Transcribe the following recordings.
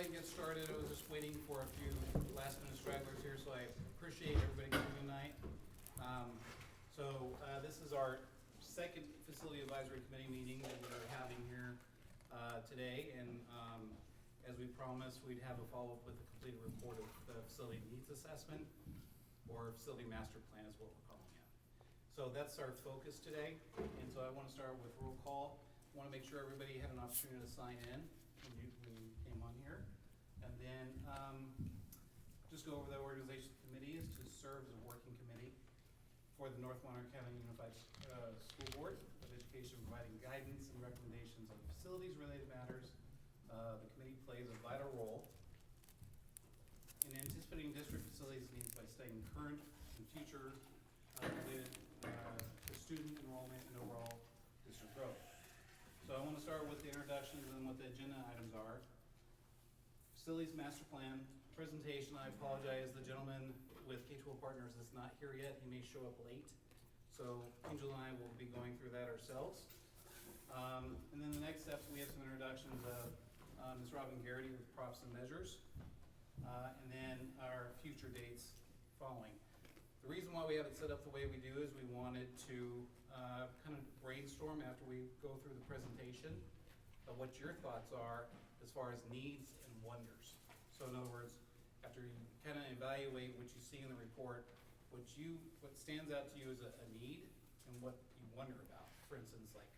ahead and get started. I was just waiting for a few last minute stragglers here, so I appreciate everybody coming tonight. This is our second Facility Advisory Committee meeting that we're having here today, and as we promised, we'd have a follow-up with a completed report of the facility needs assessment, or facility master plan is what we're calling it. So that's our focus today, and so I want to start with roll call. I want to make sure everybody had an opportunity to sign in when you came on here, and then just go over the organization committee is to serve as a working committee for the North Monterey County Unified School Board of Education, providing guidance and recommendations on facilities-related matters. The committee plays a vital role in anticipating district facilities needs by staying current and future related to student enrollment and overall district growth. So I want to start with the introductions and what the agenda items are. Facilities master plan presentation. I apologize, the gentleman with K-12 Partners is not here yet. He may show up late. So Angel and I will be going through that ourselves. And then the next steps, we have some introductions of Ms. Robin Garrity with props and measures. And then our future dates following. The reason why we have it set up the way we do is we wanted to kind of brainstorm after we go through the presentation of what your thoughts are as far as needs and wonders. So in other words, after you kind of evaluate what you see in the report, what stands out to you as a need and what you wonder about. For instance, like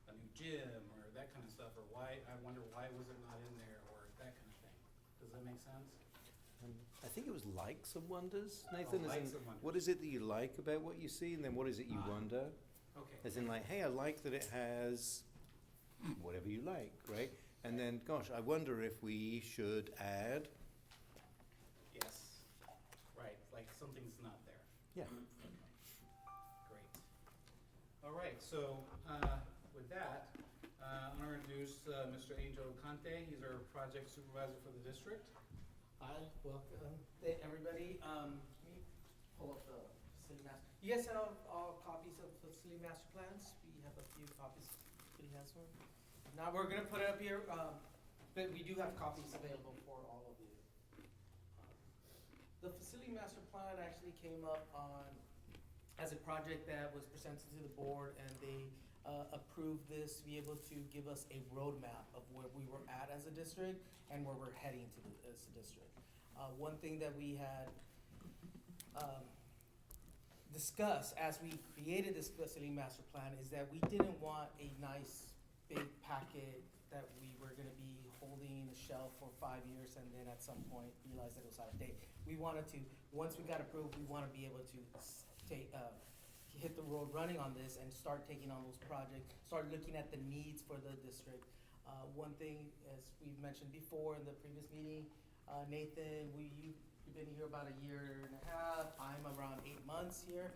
a new gym or that kind of stuff, or why, I wonder why was it not in there, or that kind of thing. Does that make sense? I think it was likes and wonders, Nathan. Likes and wonders. What is it that you like about what you see, and then what is it you wonder? Okay. As in, like, hey, I like that it has whatever you like, right? And then, gosh, I wonder if we should add. Yes. Right. Like something's not there. Yeah. Great. All right. So with that, I'm going to introduce Mr. Angel Conte. He's our project supervisor for the district. Hi, welcome, everybody. Let me pull up the facility master. You guys have all copies of facility master plans? We have a few copies. Anybody has one? Now we're gonna put it up here, but we do have copies available for all of you. The facility master plan actually came up as a project that was presented to the board, and they approved this to be able to give us a roadmap of where we were at as a district and where we're heading to as a district. One thing that we had discussed as we created this facility master plan is that we didn't want a nice big packet that we were going to be holding in the shelf for 5 years and then at some point realize that it was out of date. We wanted to, once we got approved, we want to be able to hit the road running on this and start taking on those projects, start looking at the needs for the district. One thing, as we've mentioned before in the previous meeting, Nathan, you've been here about a year and a half. I'm around 8 months here.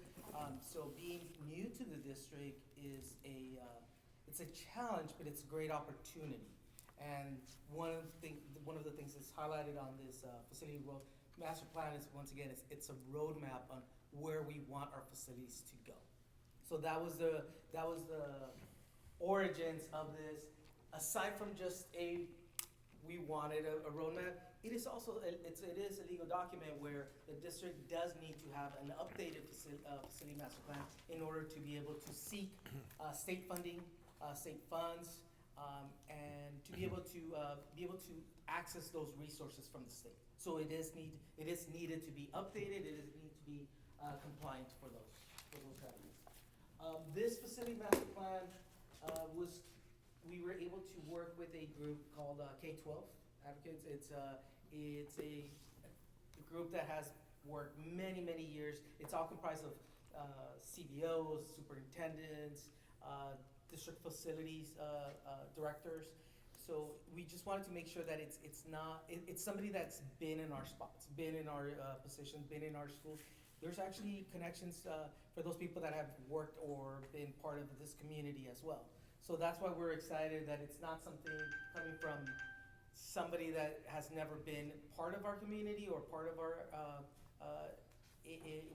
So being new to the district is it's a challenge, but it's a great opportunity. And one of the things that's highlighted on this facility road master plan is, once again, it's a roadmap on where we want our facilities to go. So that was the origins of this. Aside from just we wanted a roadmap, it is also it is a legal document where the district does need to have an updated facility master plan in order to be able to seek state funding, state funds, and to be able to access those resources from the state. So it is needed to be updated. It is needed to be compliant for those values. This facility master plan we were able to work with a group called K-12 Advocates. It's a group that has worked many years. It's all comprised of CBOs, superintendents, district facilities directors. So we just wanted to make sure that it's somebody that's been in our spots, been in our positions, been in our schools. There's actually connections for those people that have worked or been part of this community as well. So that's why we're excited that it's not something coming from somebody that has never been part of our community or part of our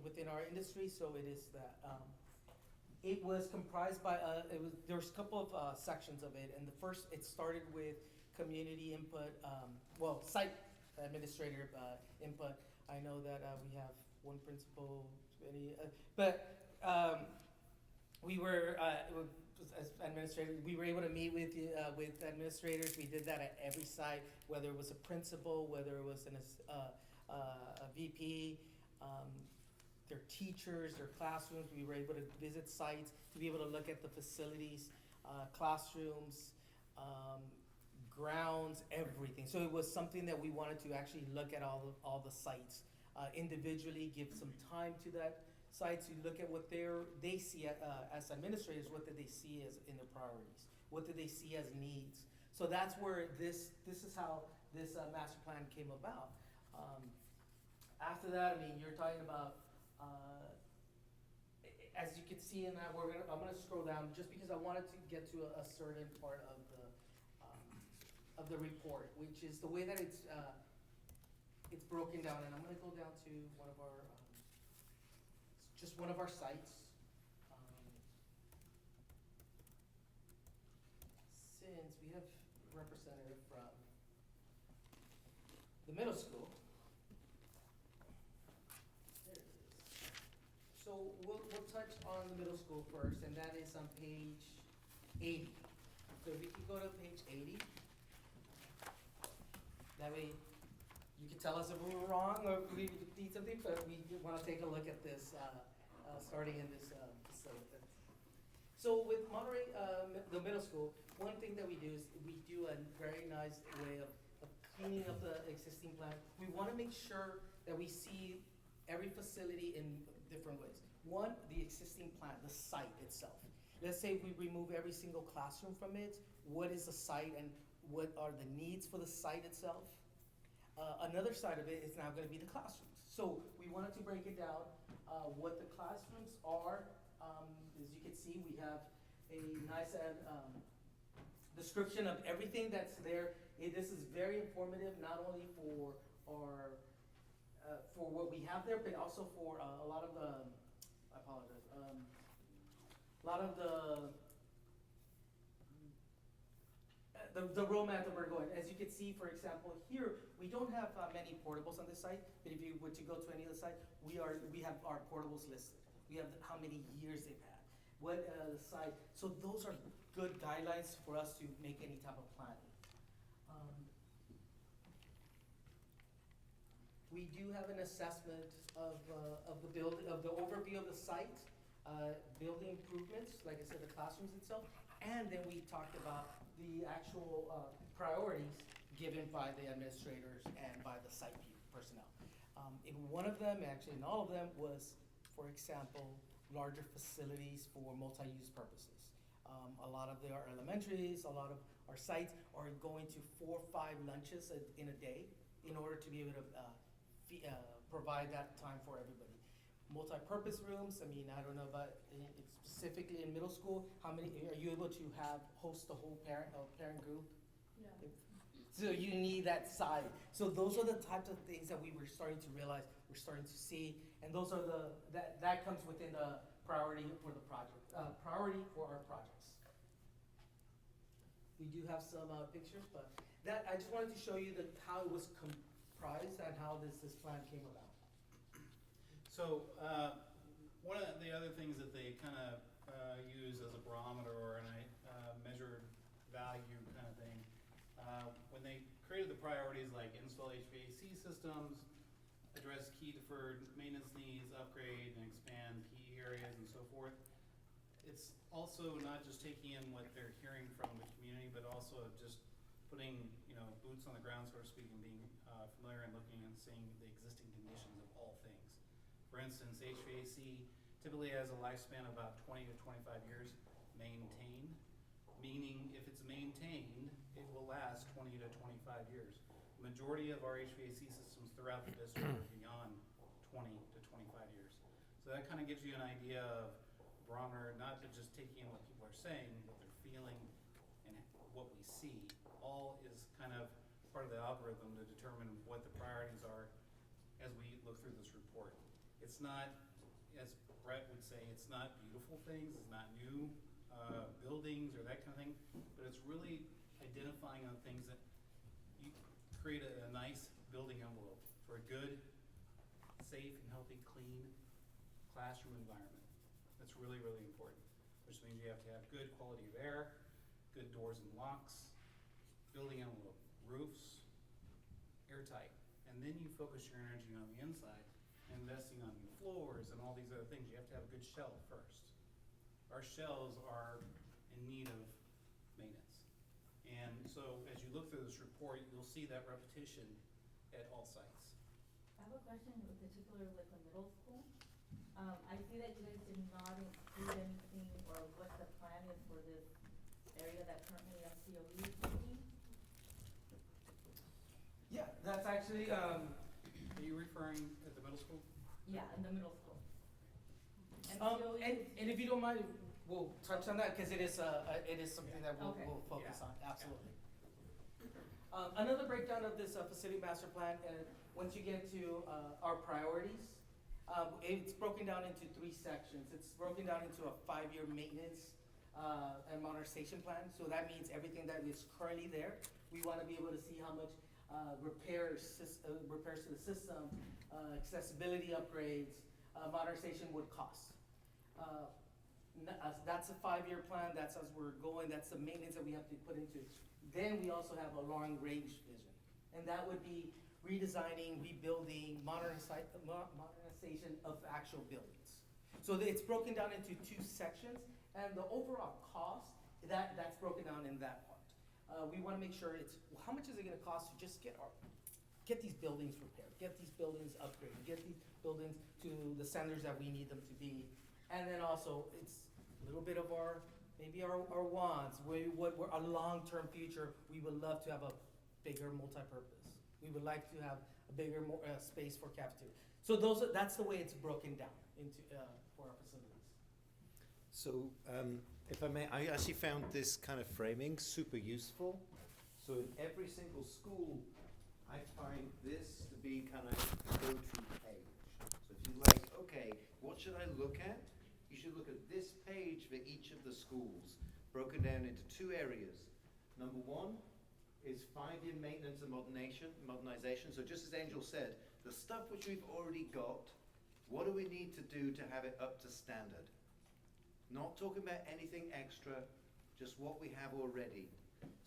within our industry. So it is that it was comprised by there was a couple of sections of it, and it started with community input, well, site administrator input. I know that we have one principal, but we were, as administrators, we were able to meet with administrators. We did that at every site, whether it was a principal, whether it was a VP, their teachers, their classrooms. We were able to visit sites to be able to look at the facilities, classrooms, grounds, everything. So it was something that we wanted to actually look at all the sites individually, give some time to that sites. You look at what they see as administrators. What did they see as in their priorities? What did they see as needs? So that's where this is how this master plan came about. After that, I mean, you're talking about, as you can see in that, I'm gonna scroll down just because I wanted to get to a certain part of the report, which is the way that it's broken down. And I'm gonna go down to one of our, just one of our sites. Since we have a representative from the middle school. There it is. So we'll touch on the middle school first, and that is on page 80. So if we can go to page 80. That way you can tell us if we were wrong or if we need something, but we want to take a look at this starting in this facility. So with Monterey, the middle school, one thing that we do is we do a very nice way of cleaning up the existing plant. We want to make sure that we see every facility in different ways. One, the existing plant, the site itself. Let's say we remove every single classroom from it. What is the site and what are the needs for the site itself? Another side of it is now going to be the classrooms. So we wanted to break it down, what the classrooms are. As you can see, we have a nice description of everything that's there. This is very informative, not only for our, for what we have there, but also for a lot of the, I apologize, a lot of the roadmap that we're going. As you can see, for example, here, we don't have many portables on this site, but if you were to go to any other site, we have our portables listed. We have how many years they've had, what the site. So those are good guidelines for us to make any type of planning. We do have an assessment of the building, of the overview of the site, building improvements, like I said, the classrooms itself, and then we talked about the actual priorities given by the administrators and by the site personnel. In one of them, actually in all of them, was, for example, larger facilities for multi-use purposes. A lot of our elementaries, a lot of our sites are going to 4 or 5 lunches in a day in order to be able to provide that time for everybody. Multi-purpose rooms, I mean, I don't know about specifically in middle school, how many, are you able to host the whole parent group? No. So you need that side. So those are the types of things that we were starting to realize, we're starting to see, and those are that comes within the priority for the project, priority for our projects. We do have some pictures, but that, I just wanted to show you how it was comprised and how this plan came about. So, one of the other things that they kind of use as a barometer or a measured value kind of thing, when they created the priorities like install HVAC systems, address key deferred maintenance needs, upgrade and expand key areas and so forth, it's also not just taking in what they're hearing from the community, but also just putting, boots on the ground, so to speak, and being familiar and looking and seeing the existing conditions of all things. For instance, HVAC typically has a lifespan of about 20 to 25 years maintained, meaning if it's maintained, it will last 20 to 25 years. The majority of our HVAC systems throughout the district are beyond 20 to 25 years. So that kind of gives you an idea of barometer, not to just taking in what people are saying, what they're feeling, and what we see. All is kind of part of the algorithm to determine what the priorities are as we look through this report. It's not, as Brett would say, it's not beautiful things, it's not new buildings or that kind of thing, but it's really identifying identifying on things that you create a nice building envelope for a good, safe and healthy, clean classroom environment. That's really, really important, which means you have to have good quality of air, good doors and locks, building envelope, roofs, airtight. And then you focus your energy on the inside, investing on new floors and all these other things. You have to have a good shell first. Our shells are in need of maintenance. And so as you look through this report, you'll see that repetition at all sites. I have a question in particular with the middle school. I see that you guys did not include anything or what the plan is for this area that currently NMCUSD is taking. Yeah, that's actually, Are you referring at the middle school? Yeah, in the middle school. and if you don't mind, we'll touch on that, because it is something that Okay. we'll focus Yeah. on, absolutely. Another breakdown of this facility master plan, once you get to our priorities, it's broken down into 3 sections. It's broken down into a 5-year maintenance and modernization plan. So that means everything that is currently there, we want to be able to see how much repairs to the system, accessibility upgrades, modernization would cost. That's a 5-year plan. That's as we're going. That's the maintenance that we have to put into. Then we also have a long-range vision, and that would be redesigning, rebuilding, modernization of actual buildings. So it's broken down into 2 sections, and the overall cost, that's broken down in that part. We want to make sure how much is it going to cost to just get these buildings repaired, get these buildings upgraded, get these buildings to the standards that we need them to be. And then also, it's a little bit of our wants, our long-term future. We would love to have a bigger multi-purpose. We would like to have a bigger space for cafeteria. So that's the way it's broken down into for our facilities. So, if I may, I actually found this kind of framing super useful. So in every single school, I find this to be kind of go-to page. So if you like, okay, what should I look at? You should look at this page for each of the schools, broken down into 2 areas. Number 1 is 5-year maintenance and modernization. So just as Angel said, the stuff which we've already got, what do we need to do to have it up to standard? Not talking about anything extra, just what we have already.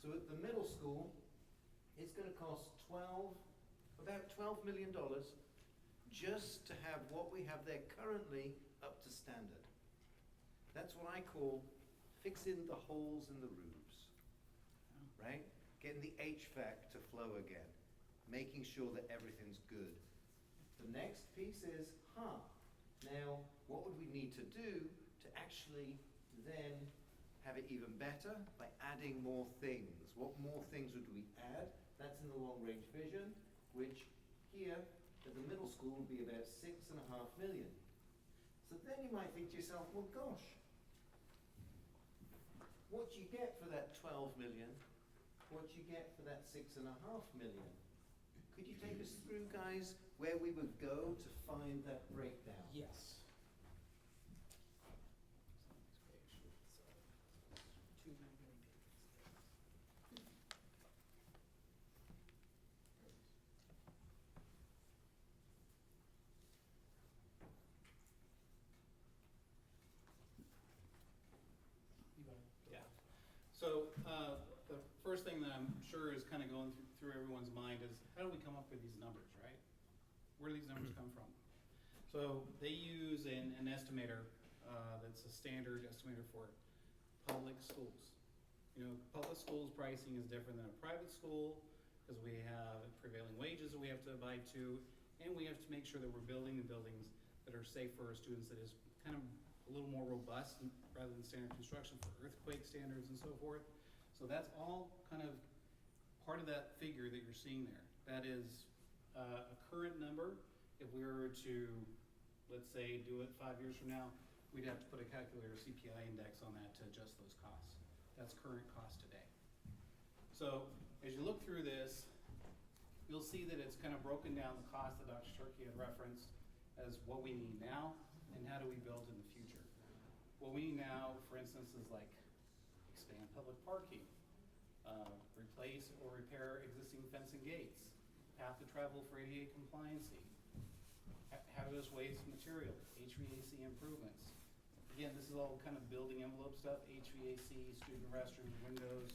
So at the middle school, it's going to cost about $12 million just to have what we have there currently up to standard. That's what I call fixing the holes in the roofs, right? Getting the HVAC to flow again, making sure that everything's good. The next piece is, now what would we need to do to actually then have it even better by adding more things? What more things would we add? That's in the long-range vision, which here at the middle school would be about $6.5 million. So then you might think to yourself, well, gosh, what do you get for that 12 million? What do you get for that 6.5 million? Could you take us through, guys, where we would go to find that breakdown? Yes. Yeah. So the first thing that I'm sure is kind of going through everyone's mind is, how do we come up with these numbers, right? Where do these numbers come from? So they use an estimator that's a standard estimator for public schools. You know, public schools pricing is different than a private school because we have prevailing wages that we have to abide to, and we have to make sure that we're building the buildings that are safe for our students, that is kind of a little more robust rather than standard construction for earthquake standards and so forth. So that's all kind of part of that figure that you're seeing there. That is a current number. If we were to, let's say, do it 5 years from now, we'd have to put a calculator CPI index on that to adjust those costs. That's current cost today. So as you look through this, you'll see that it's kind of broken down the cost that Dr. Turkey had referenced as what we need now and how do we build in the future. What we need now, for instance, is like expand public parking, replace replace or repair existing fence and gates, path to travel for ADA compliancy, hazardous waste material, HVAC improvements. Again, this is all kind of building envelope stuff, HVAC, student restrooms, windows.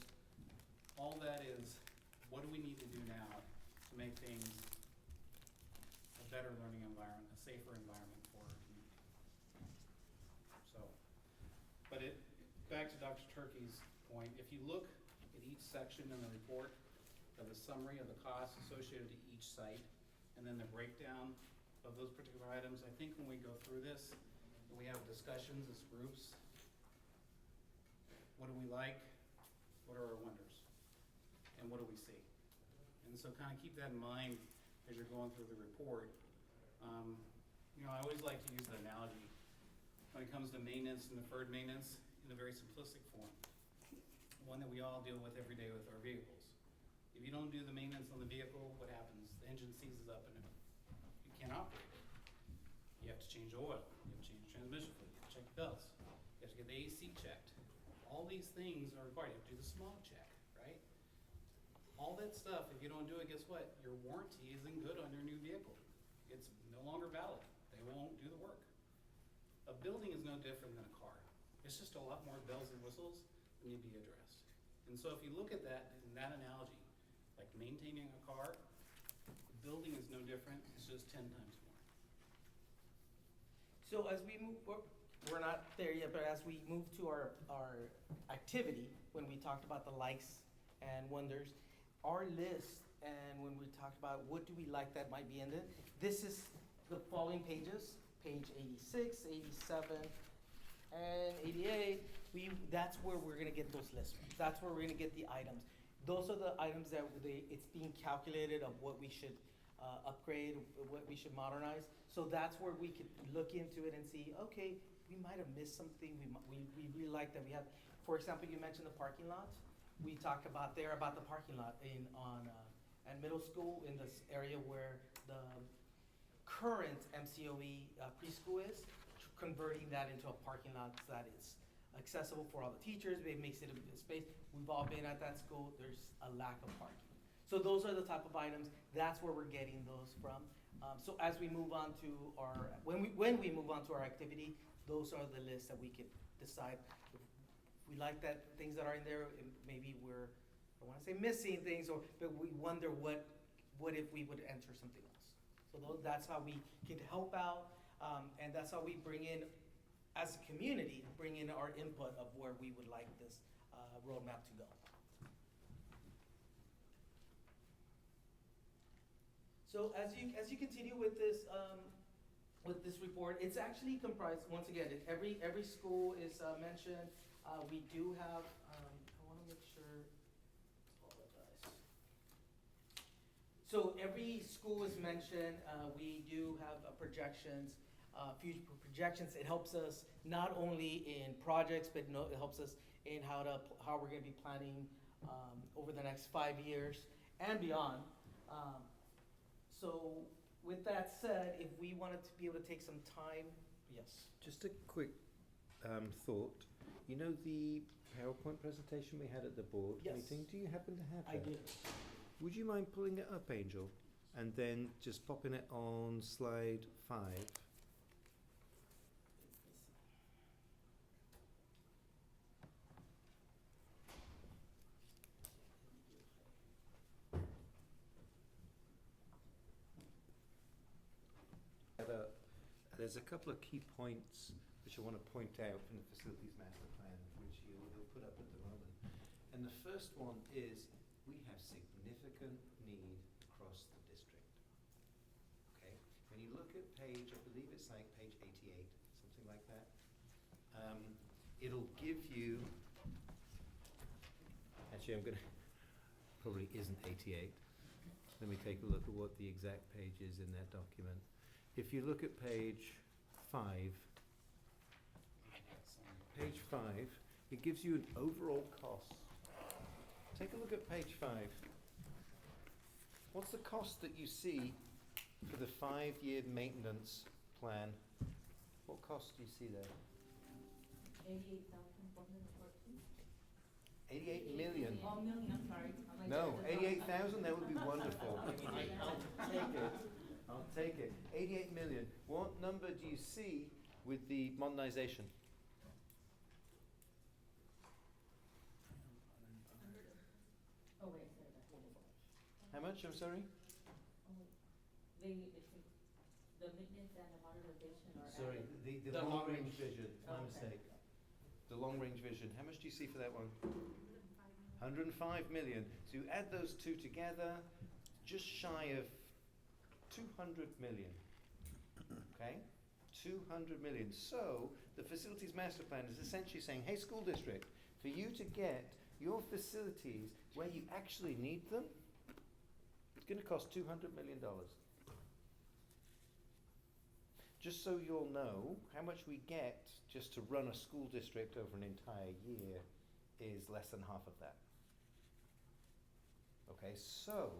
All that is, what do we need to do now to make things a better learning environment, a safer environment for our community? So, but back to Dr. Turkey's point, if you look at each section in the report of the summary of the costs associated to each site, and then the breakdown of those particular items, I think when we go through this, and we have discussions as groups, what do we like, what are our wonders, and what do we see? And so kind of keep that in mind as you're going through the report. I always like to use the analogy when it comes to maintenance and deferred maintenance in a very simplistic form, one that we all deal with every day with our vehicles. If you don't do the maintenance on the vehicle, what happens? The engine seizes up and you can't operate it. You have to change oil, you have to change the transmission fluid, you have to check the belts, you have to get the AC checked. All these things are required. You have to do the smog check, right? All that stuff, if you don't do it, guess what? Your warranty isn't good on your new vehicle. It's no longer valid. They won't do the work. A building is no different than a car. It's just a lot more bells and whistles that need to be addressed. And so if you look at that in that analogy, like maintaining a car, the building is no different. It's just 10 times more. So as we move, we're not there yet, but as we move to our activity, when we talked about the likes and wonders, our list, and when we talked about what do we like that might be in it, this is the following pages, page 86, 87, and 88. That's where we're gonna get those lists from. That's where we're gonna get the items. Those are the items that it's being calculated of what we should upgrade, what we should modernize. So that's where we could look into it and see, okay, we might have missed something. We really like that we have. For example, you mentioned the parking lot. We talked about the parking lot at middle school in this area where the current MCOE preschool is, converting that into a parking lot that is accessible for all the teachers. It makes it a space. We've all been at that school. There's a lack of parking. So those are the type of items. That's where we're getting those from. So as we move on to when we move on to our activity, those are the lists that we could decide. If we like that things that are in there, maybe we're, I want to say missing things, but we wonder what if we would enter something else. So that's how we can help out, and that's how we bring in, as a community, bring in our input of where we would like this roadmap to go. So as you continue with this report, it's actually comprised, once again, every school is mentioned. We do have, I want to make sure, apologize. So every school is mentioned. We do have projections, future projections. It helps us not only in projects, but it helps us in how we're going to be planning over the next 5 years and beyond. So with that said, if we wanted to be able to take some time, yes. Just a quick thought. You know the PowerPoint presentation we had at the board Yes. meeting? Do you happen to have that? I do. Would you mind pulling it up, Angel, and then just popping it on slide 5? There's a couple of key points which I want to point out from the Facilities Master Plan, which he'll put up at the moment. And the first one is we have significant need across the district. Okay? When you look at page, I believe it's like page 88, something like that. It'll give you, actually I'm going to, probably isn't 88. Let me take a look at what the exact page is in that document. If you look at page 5, it gives you an overall cost. Take a look at page 5. What's the cost that you see for the 5-year maintenance plan? What cost do you see there? 88,414. 88 million. Oh, million, I'm sorry. I'm like No, 88,000, that would be wonderful. I'll take it. I'll take it. 88 million. What number do you see with the modernization? Oh, wait, sorry, How much, I'm sorry? the maintenance and the modernization are Sorry, added. the long-range vision, my Okay. mistake. The long-range vision, how much do you see for that one? 105 million. So you add those two together, just shy of 200 million. Okay? 200 million. So the facilities master plan is essentially saying, hey, school district, for you to get your facilities where you actually need them, it's going to cost $200 million. Just so you'll know, how much we get just to run a school district over an entire year is less than half of that. Okay, so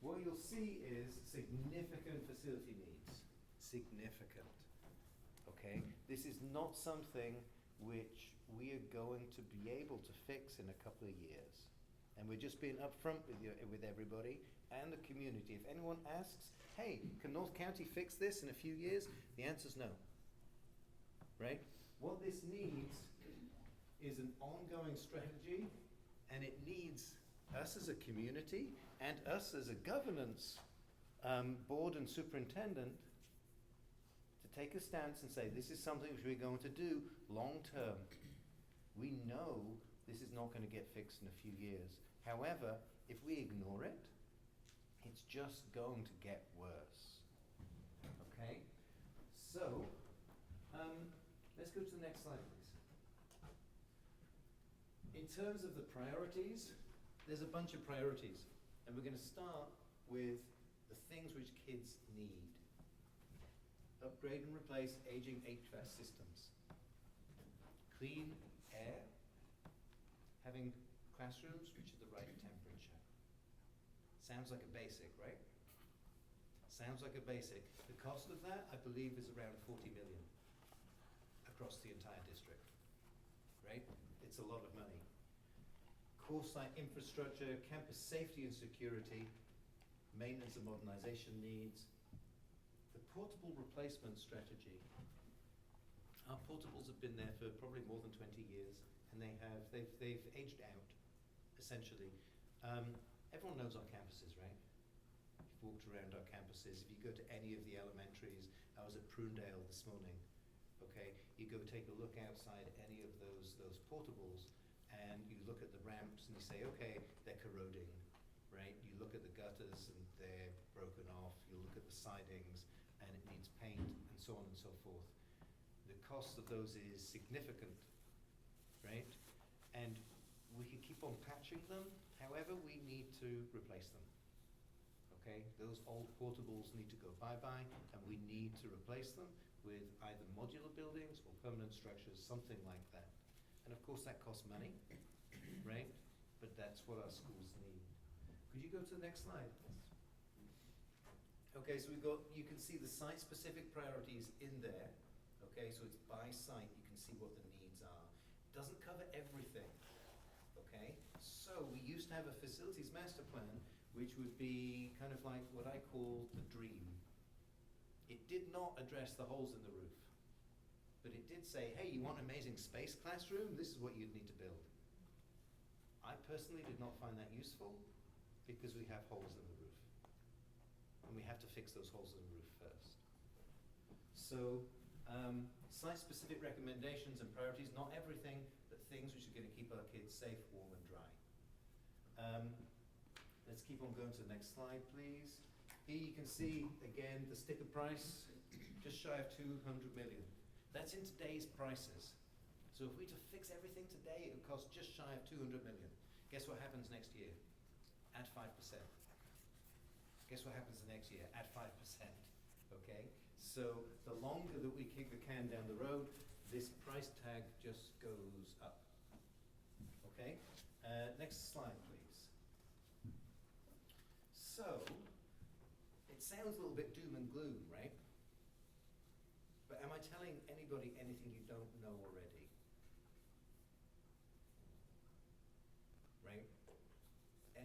what you'll see is significant facility needs. Significant. Okay, this is not something which we are going to be able to fix in a couple of years. And we're just being upfront with everybody and the community. If anyone asks, hey, can North County fix this in a few years? The answer's no. Right? What this needs is an ongoing strategy, and it needs us as a community and us as a governance board and superintendent to take a stance and say, this is something which we're going to do long term. We know this is not going to get fixed in a few years. However, if we ignore it, it's just going to get worse. Okay? So, let's go to the next slide, please. In terms of the priorities, there's a bunch of priorities. And we're going to start with the things which kids need. Upgrade and replace aging HVAC systems. Clean air. Having classrooms which are the right temperature. Sounds like a basic, right? Sounds like a basic. The cost of that, I believe, is around 40 million across the entire district, right? It's a lot of money. Core site infrastructure, campus safety and security, maintenance and modernization needs, the portable replacement strategy. Our portables have been there for probably more than 20 years, and they've aged out, essentially. Everyone knows our campuses, right? You've walked around our campuses. If you go to any of the elementaries, I was at Prunedale this morning, okay? You go take a look outside any of those portables, and you look at the ramps and you say, okay, they're corroding, right? You look at the gutters and they're broken off. You look at the sidings and it needs paint, and so on and so forth. The cost of those is significant, right? And we can keep on patching them, however, we need to replace them. Okay, those old portables need to go bye-bye, and we need to replace them with either modular buildings or permanent structures, something like that. And of course that costs money, right? But that's what our schools need. Could you go to the next slide? Okay, so you can see the site-specific priorities in there. Okay, so it's by site, you can see what the needs are. Doesn't cover everything, okay? So we used to have a facilities master plan, which would be kind of like what I call the dream. It did not address the holes in the roof, but it did say, hey, you want an amazing space classroom? This is what you'd need to build. I personally did not find that useful because we have holes in the roof, and we have to fix those holes in the roof first. So, site-specific recommendations and priorities, not everything, but things which are going to keep our kids safe, warm, and dry. Let's keep on going to the next slide, please. Here you can see, again, the sticker price, just shy of 200 million. That's in today's prices. So if we were to fix everything today, it would cost just shy of 200 million. Guess what happens next year? Add 5%. Guess what happens the next year? Add 5%, okay? So the longer that we kick the can down the road, this price tag just goes up, okay? Next slide, please. So, it sounds a little bit doom and gloom, right? But am I telling anybody anything you don't know already? Right?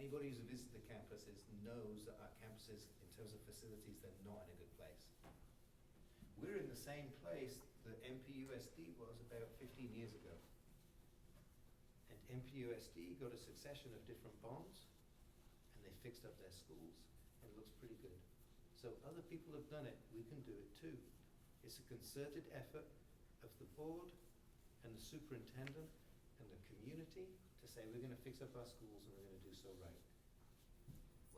anybody who's visited the campuses knows that our campuses, in terms of facilities, they're not in a good place. We're in the same place that NPUSD was about 15 years ago. And NPUSD got a succession of different bonds, and they fixed up their schools, and it looks pretty good. So other people have done it, we can do it too. It's a concerted effort of the board and the superintendent and the community to say we're going to fix up our schools and we're going to do so right.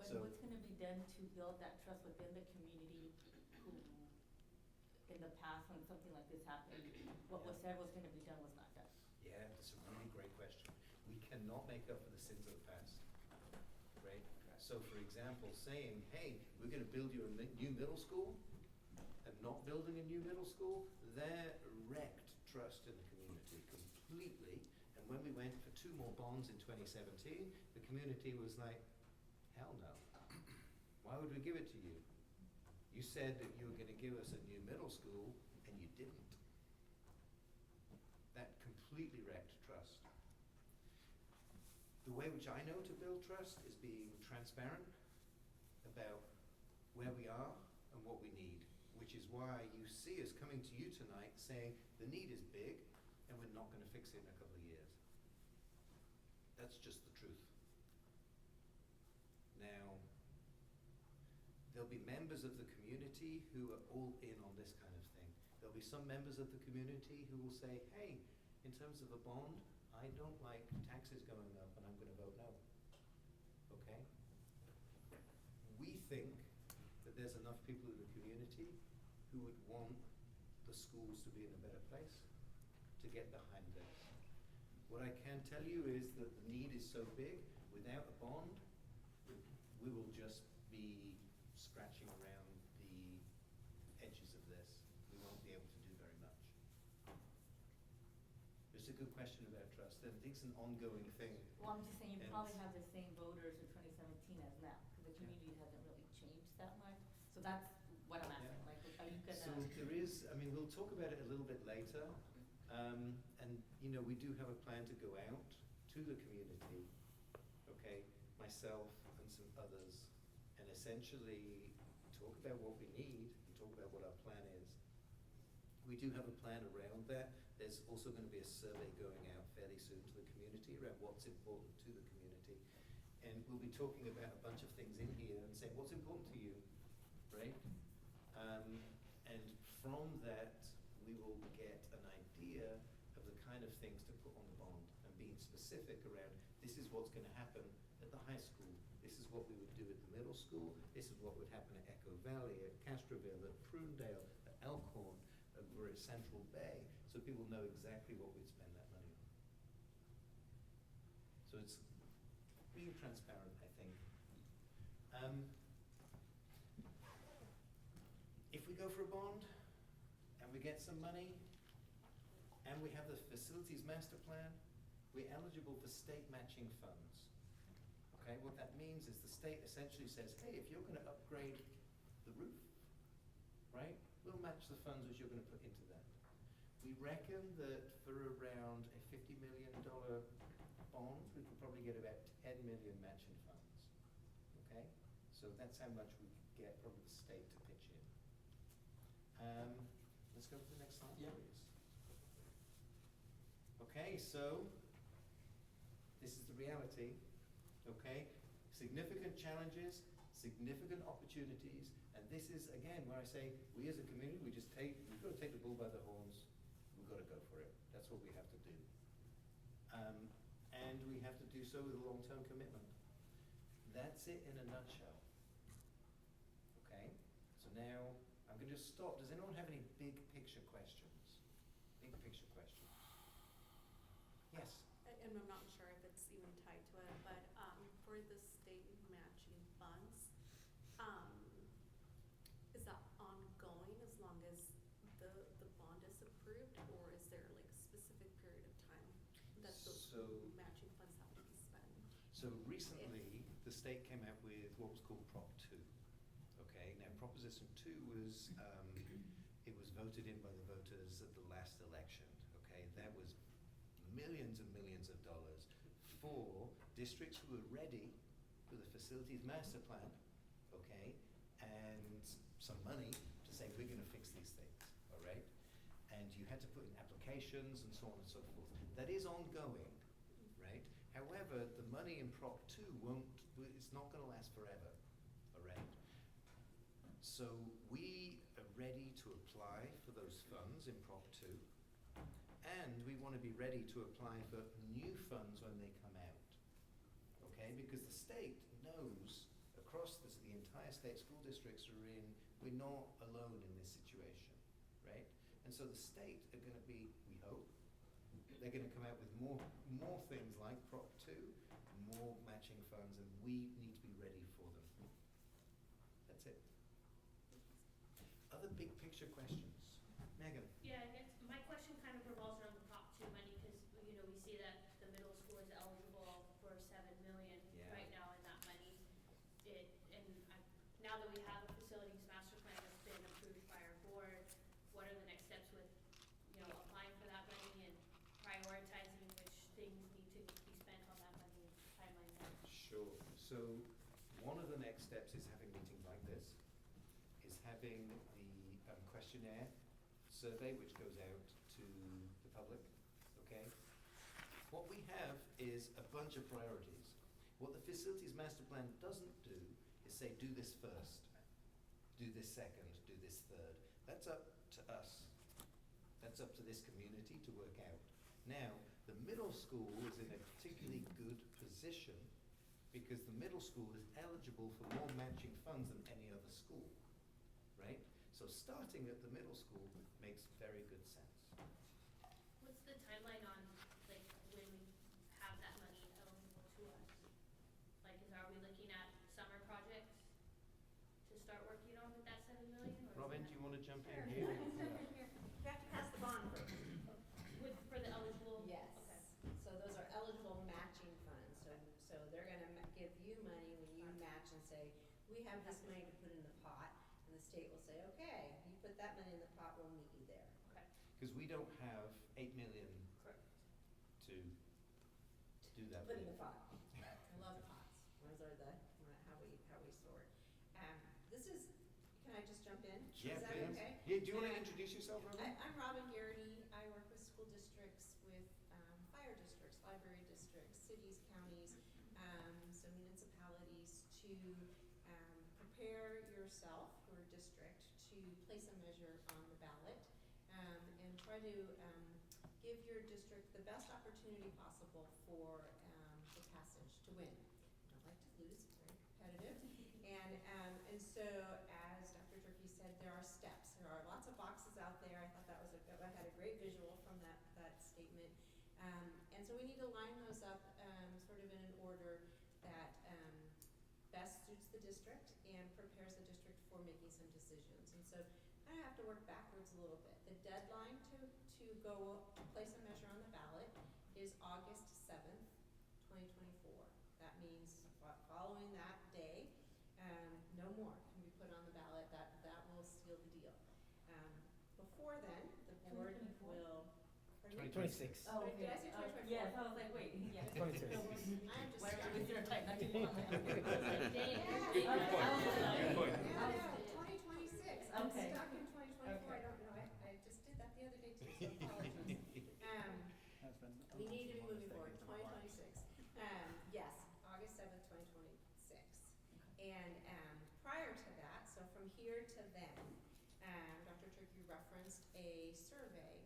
What's gonna be done to build that trust within the community who, in the past, when something like this happened, what was said was gonna be done was not done? Yeah, that's a really great question. We cannot make up for the sins of the past, right? So for example, saying, hey, we're going to build you a new middle school and not building a new middle school, that wrecked trust in the community completely. And when we went for 2 more bonds in 2017, the community was like, hell no. Why would we give it to you? You said that you were going to give us a new middle school, and you didn't. That completely wrecked trust. The way which I know to build trust is being transparent about where we are and what we need, which is why you see us coming to you tonight saying the need is big and we're not going to fix it in a couple of years. That's just the truth. Now, there'll be members of the community who are all in on this kind of thing. There'll be some members of the community who will say, hey, in terms of a bond, I don't like taxes going up and I'm going to vote no. Okay? We think that there's enough people in the community who would want the schools to be in a better place to get behind this. What I can tell you is that the need is so big, without a bond, we will just be scratching around the edges of this. We won't be able to do very much. It's a good question about trust. I think it's an ongoing thing. Well, I'm just saying, you And- probably have the same voters in 2017 as now, because the community hasn't really changed that much. So that's what I'm asking, Yeah. like, are you gonna? So there is, I mean, we'll talk about it a little bit later. And, you know, we do have a plan to go out to the community, okay, myself and some others, and essentially talk about what we need and talk about what our plan is. We do have a plan around that. There's also going to be a survey going out fairly soon to the community around what's important to the community. And we'll be talking about a bunch of things in here and saying, what's important to you, right? And from that, we will get an idea of the kind of things to put on the bond and being specific around, this is what's going to happen at the high school. This is what we would do at the middle school. This is what would happen at Echo Valley, at Castroville, at Prunedale, at Elkhorn, or at Central Bay, so people know exactly what we'd spend that money on. So it's being transparent, I think. If we go for a bond and we get some money and we have the facilities master plan, we're eligible for state matching funds. Okay, what that means is the state essentially says, hey, if you're going to upgrade the roof, right, we'll match the funds which you're going to put into that. We reckon that for around a $50 million bond, we could probably get about 10 million matching funds. Okay, so that's how much we could get from the state to pitch in. Let's go to the next slide, Yeah. please. Okay, so this is the reality. Okay, significant challenges, significant opportunities, and this is again where I say we as a community, we've got to take the bull by the horns. We've got to go for it. That's what we have to do, and we have to do so with a long-term commitment. That's it in a nutshell. Okay, so now I'm going to just stop. Does anyone have any big picture questions? Big picture questions? Yes. And I'm not sure if it's even tied to it, but for the state matching funds, is that ongoing as long as the bond is approved, or is there like a specific period of time that those So- matching funds have to be spent? So recently, the state came out with what was called Prop 2. Okay, now Proposition 2 was, it was voted in by the voters at the last election. Okay, that was millions and millions of dollars for districts who are ready facilities master plan, okay, and some money to say we're going to fix these things, all right? And you had to put in applications and so on and so forth. That is ongoing, right? However, the money in Prop 2 it's not going to last forever, all right? So we are ready to apply for those funds in Prop 2, and we want to be ready to apply for new funds when they come out, okay? Because the state knows across the entire state school districts we're not alone in this situation, right? And so the state are going to be, we hope, they're going to come out with more things like Prop 2, more matching funds, and we need to be ready for them. That's it. Other big picture questions? Megan? Yeah, I guess my question kind of revolves around the Prop 2 money, because, you know, we see that the middle school is eligible for 7 million Yeah. right now in that money. Now that we have a facilities master plan that's been approved by our board, what are the next steps with, you know, applying for that money and prioritizing which things need to be spent on that money, timeline there? Sure. So one of the next steps is having meetings like this, is having the questionnaire survey which goes out to the public, okay? What we have is a bunch of priorities. What the facilities master plan doesn't do is say, do this first, do this second, do this third. That's up to us. That's up to this community to work out. Now, the middle school is in a particularly good position because the middle school is eligible for more matching funds than any other school, right? So starting at the middle school makes very good sense. What's the timeline on, like, when we have that money eligible to us? Like, are we looking at summer projects to start working on with that 7 million? Or Robin, is do that you want to jump in Sure. here? I can jump in here. You have to pass the bond first. for the eligible? Yes. Okay. So those are eligible matching funds. So they're gonna give you money when you match and say, we have this money to put in the pot. And the state will say, okay, you put that money in the pot, we'll meet you there. Okay, Because we don't have 8 million correct. to do that. Put in with. the pot. I love pots. Those are how we sort. This is, can I just jump in? Yeah, Is that please. okay? Yeah, do you want to introduce yourself, Robin? I'm Robin Garrity. I work with school districts, with fire districts, library districts, cities, counties, so municipalities to prepare yourself or district to place a measure on the ballot and try to give your district the best opportunity possible for passage, to win. Don't like to lose, very competitive. And so, as Dr. Turkey said, there are steps. There are lots of boxes out there. I thought that was I had a great visual from that statement. And so we need to line those up sort of in an order that best suits the district and prepares the district for making some decisions. And so I have to work backwards a little bit. The deadline to go place a measure on the ballot is August 7th, 2024. That means following that day, no more can be put on the ballot. That will seal the deal. Before then, the board 2024? will. Pardon me? 26. Oh, Did I okay. say 2024? Yes, I was like, wait, yes. 26. I'm just. Why are we wasting our time? Not too long. Yeah. Good point. No, 2026. I'm Okay. stuck in 2024. I Okay. don't know. I just did that the other day too, so apologies. We need to be moving forward, 2026. Yes, August 7th, 2026. And prior to that, so from here to then, Dr. Turkey referenced a survey,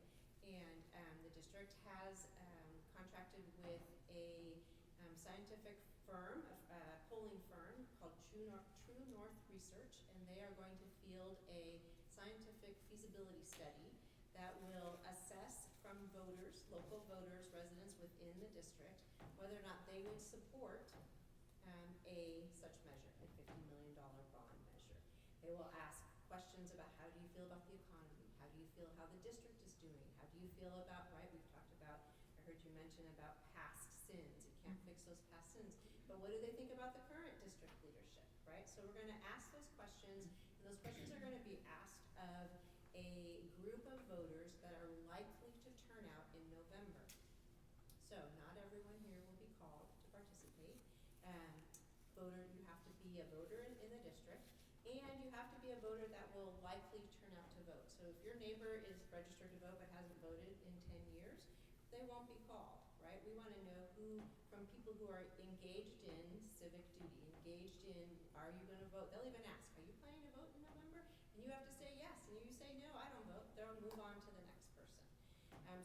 and the district has contracted with a scientific firm, a polling firm called True North Research, and they are going to field a scientific feasibility study that will assess from voters, local voters, residents within the district, whether or not they would support such measure, a $50 million bond measure. They will ask questions about how do you feel about the economy? How do you feel how the district is doing? How do you feel about, right, we've talked about, I heard you mention about past sins. You can't fix those past sins. But what do they think about the current district leadership, right? So we're going to ask those questions, and those questions are going to be asked of a group of voters that are likely to turn out in November. So not everyone here will be called to participate. You have be a voter in the district, and you have to be a voter that will likely turn out to vote. So if your neighbor is registered to vote but hasn't voted in 10 years, they won't be called, right? We want to know who, from people who are engaged in civic duty, engaged in, are you going to vote? They'll even ask, are you planning to vote in November? And you have to say yes, and you say no, I don't vote. They'll move on to the next person.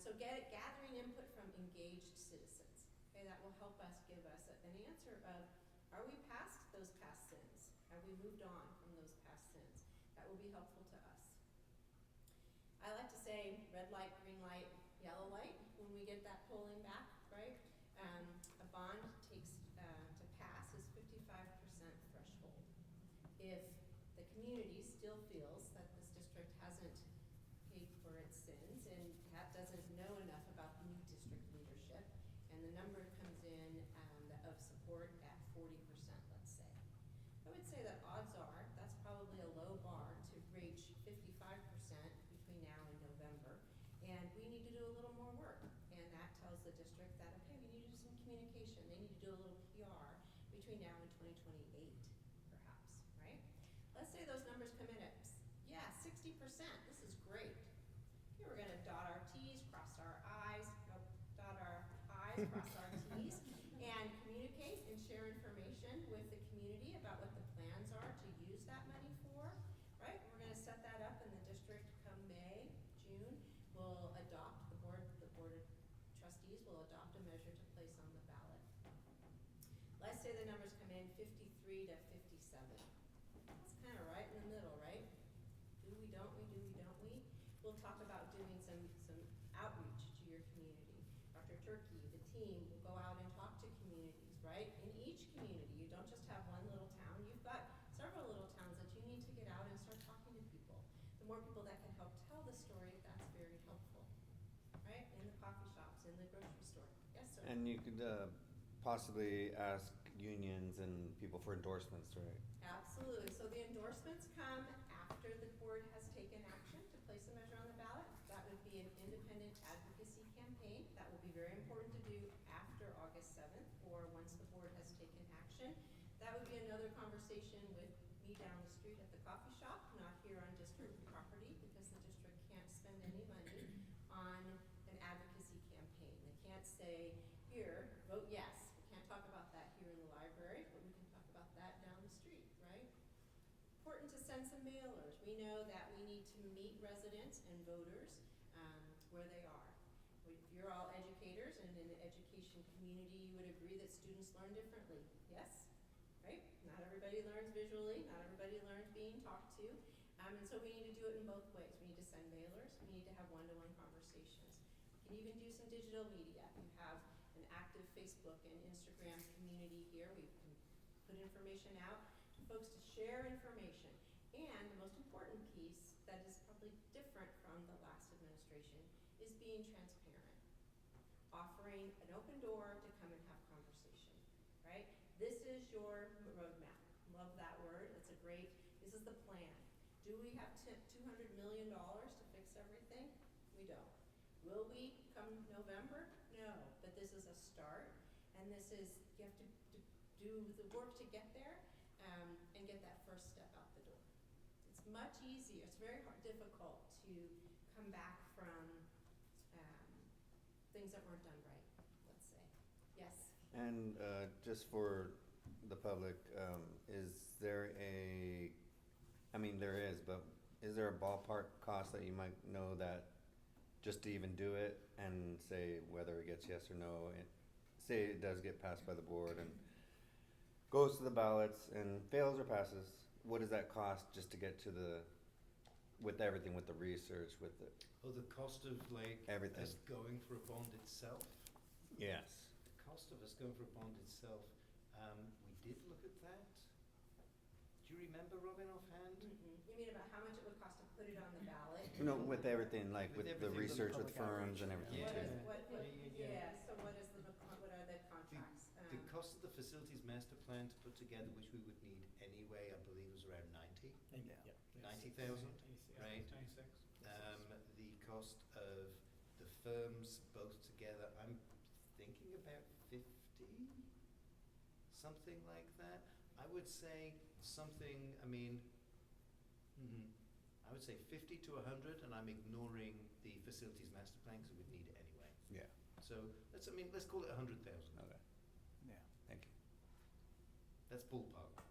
So gathering input from engaged citizens, okay, that will help us give us an answer of, are we past those past sins? Have we moved on from those past sins? That will be helpful to us. I like to say red light, green light, yellow light when we get that polling back, right? A bond takes to pass is 55% threshold. If the community still feels that this district hasn't paid for its sins and doesn't know enough about the new district leadership, and the number comes in of support at 40%, let's say. I would say that odds are that's probably a low bar to reach 55% between now and November, and we need to do a little more work. And that tells the district that, okay, we need to do some communication. They need to do a little PR between now and 2028, perhaps, right? Let's say those numbers come in at, 60%. This is great. Okay, we're going to dot our T's, cross our I's, dot our I's, cross our T's, and communicate and share information with the community about what the plans are to use that money for, right? We're going to set that up, and the district come May, June, will adopt, the board of trustees will adopt a measure to place on the ballot. Let's say the numbers come in 53 to 57. That's kind of right in the middle, right? Do we, don't we, do we, don't we? We'll talk about doing some outreach to your community. Dr. Turkey, the team will go out and talk to communities, right? In each community, you don't just have one little town. You've got several little towns that you need to get out and start talking to people. The more people that can help tell the story, that's very helpful, right? In the coffee shops, in the grocery store. Yes, sir? And you could possibly ask unions and people for endorsements, right? Absolutely. So the endorsements come after the board has taken action to place a measure on the ballot. That would be an independent advocacy campaign. That will be very important to do after August 7th or once the board has taken action. That would be another conversation with me down the street at the coffee shop, not here on district property, because the district can't spend any money on an advocacy campaign. They can't say, here, vote yes. We can't talk about that here in the library, but we can talk about that down the street, right? Important to send some mailers. We know that we need to meet residents and voters where they are. You're all educators, and in the education community, you would agree that students learn differently. Yes? Right? Not everybody learns visually. Not everybody learns being talked to. And so we need to do it in both ways. We need to send mailers. We need to have one-to-one conversations. We can even do some digital media. You have an active Facebook and Instagram community here. We can put information out to folks to share information. And the most important piece that is probably different from the last administration is being transparent. Offering an open door to come and have conversation, right? This is your roadmap. Love that word. It's a great, this is the plan. Do we have $200 million to fix everything? We don't. Will we come November? No, but this is a start, and this is, you have to do the work to get there and get that first step out the door. It's much easier, it's very difficult to come back from things that weren't done right, let's say. Yes? And just for the public, is there a, I mean there is, but is there a ballpark cost that you might know that just to even do it and say whether it gets yes or no, and say it does get passed by the board and goes to the ballots and fails or passes, what does that cost just to get to the, with everything, with the research, with the Oh, the cost of like everything? us going for a bond itself? Yes. The cost of us going for a bond itself, we did look at that. Do you remember, Robin, offhand? You mean about how much it would cost to put it on the ballot? No, with everything, like With with the everything, with research with public firms and outreach. everything What too. is, so what are the contracts? The cost of the facilities master plan to put together, which we would need anyway, I believe was around 90. 90,000, right? 26. The cost of the firms both together, I'm thinking about 50, something like that. I would would say something, I mean, I would say 50 to 100, and I'm ignoring the facilities master plan because we'd need it anyway. Yeah. So let's call it 100,000. Okay. Yeah. Thank you. That's ballpark.